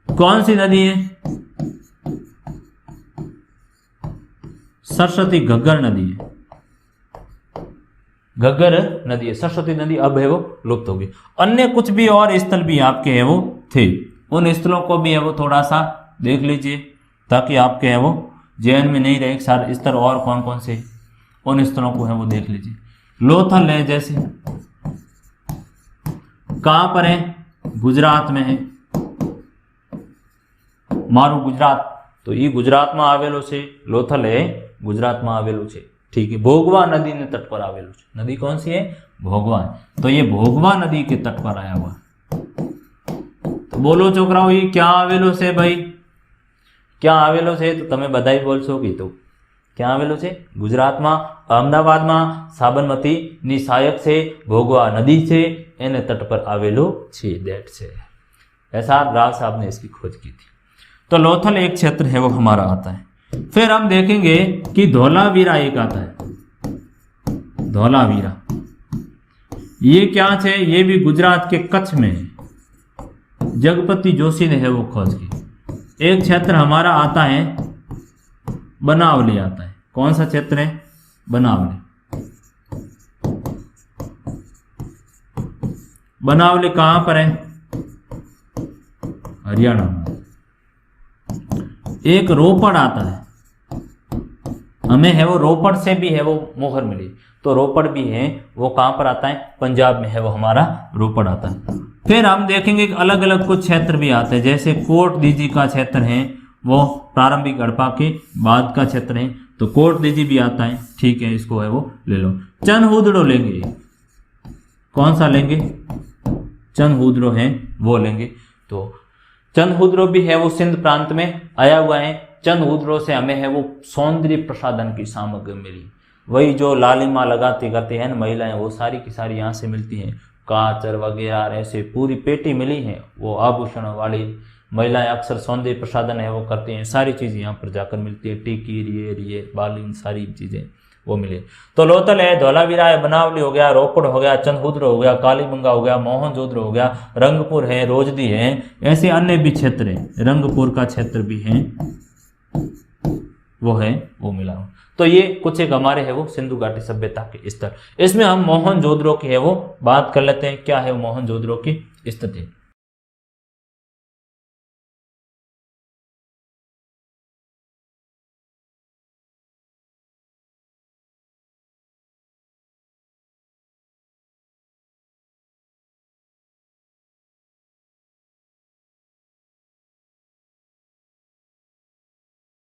कौन सी नदी है? सरस्वती घग्गर नदी है, घग्गर नदी है। सरस्वती नदी अब है वो लुप्त हो गई। अन्य कुछ भी और स्थल भी आपके है वो थे, उन स्थलों को भी है वो थोड़ा सा देख लीजिए ताकि आपके है वो जैन में नहीं रहे। सारे स्थल और कौन कौन से, उन स्थलों को है वो देख लीजिए। लोथल है जैसे, कहां पर है? गुजरात में है। मारू गुजरात, तो ये गुजरात में आवेलो છે। लोथल है गुजरात में आवेलो છે। ठीक है। भोगवा नदी ने तट पर आवेलो છે। नदी कौन सी है? भोगवा। तो ये भोगवा नदी के तट पर आया हुआ। तो बोलो छोकराओ ये क्या आवेलो છે भाई? क्या आवेलो છે? तो તમે બધાય બોલશો કીધું ક્યાં આવેલો છે? ગુજરાતમાં અમદાવાદમાં સાબરમતીની સહાયક છે, ભોગવા નદી છે, એને તટ પર આવેલો છે। दैट છે। ऐसा राव साहब ने इसकी खोज की थी। तो लोथल एक क्षेत्र है वो हमारा आता है। फिर हम देखेंगे कि धौलावीरा एक आता है। धौलावीरा ये क्या है? ये भी गुजरात के कच्छ में है। जगपति जोशी ने है वो खोज की। एक क्षेत्र हमारा आता है बनावली आता है। कौन सा क्षेत्र है? बनावली। बनावली कहां पर है? हरियाणा में। एक रोपड़ आता है, हमें है वो रोपड़ से भी है वो मोहर मिली, तो रोपड़ भी है वो कहां पर आता है? पंजाब में है वो हमारा रोपड़ आता है। फिर हम देखेंगे कि अलग अलग कुछ क्षेत्र भी आते हैं, जैसे कोट दीजी का क्षेत्र है वो प्रारंभिक हड़प्पा के बाद का क्षेत्र है, तो कोट दीजी भी आता है। ठीक है, इसको है वो ले लो। चनहुदड़ो लेंगे, कौन सा लेंगे? चनहुदड़ो है वो लेंगे। तो चनहुदड़ो भी है वो सिंध प्रांत में आया हुआ है। चनहुदड़ो से हमें है वो सौंदर्य प्रसाधन की सामग्री मिली, वही जो लालिमा लगाते करते हैं ना महिलाएं, वो सारी की सारी यहाँ से मिलती हैं। काचर वगैरह ऐसे पूरी पेटी मिली है, वो आभूषण वाली महिलाएं अक्सर सौंदर्य प्रसाधन है वो करती हैं। सारी चीज़ें यहाँ पर जाकर मिलती है, टीकी, रिये, बालिन, सारी चीज़ें वो मिले। तो लोथल है, धौलावीरा है, बनावली हो गया, रोपड़ हो गया, चनहुदड़ो हो गया, कालीबंगा हो गया, मोहनजोदड़ो हो गया, रंगपुर है, रोजदी है, ऐसे अन्य भी क्षेत्र हैं। रंगपुर का क्षेत्र भी है वो मिला। तो ये कुछ एक हमारे है वो सिंधु घाटी सभ्यता के स्तर। इसमें हम मोहनजोदड़ो की है वो बात कर लेते हैं। क्या है मोहनजोदड़ो की स्थिति?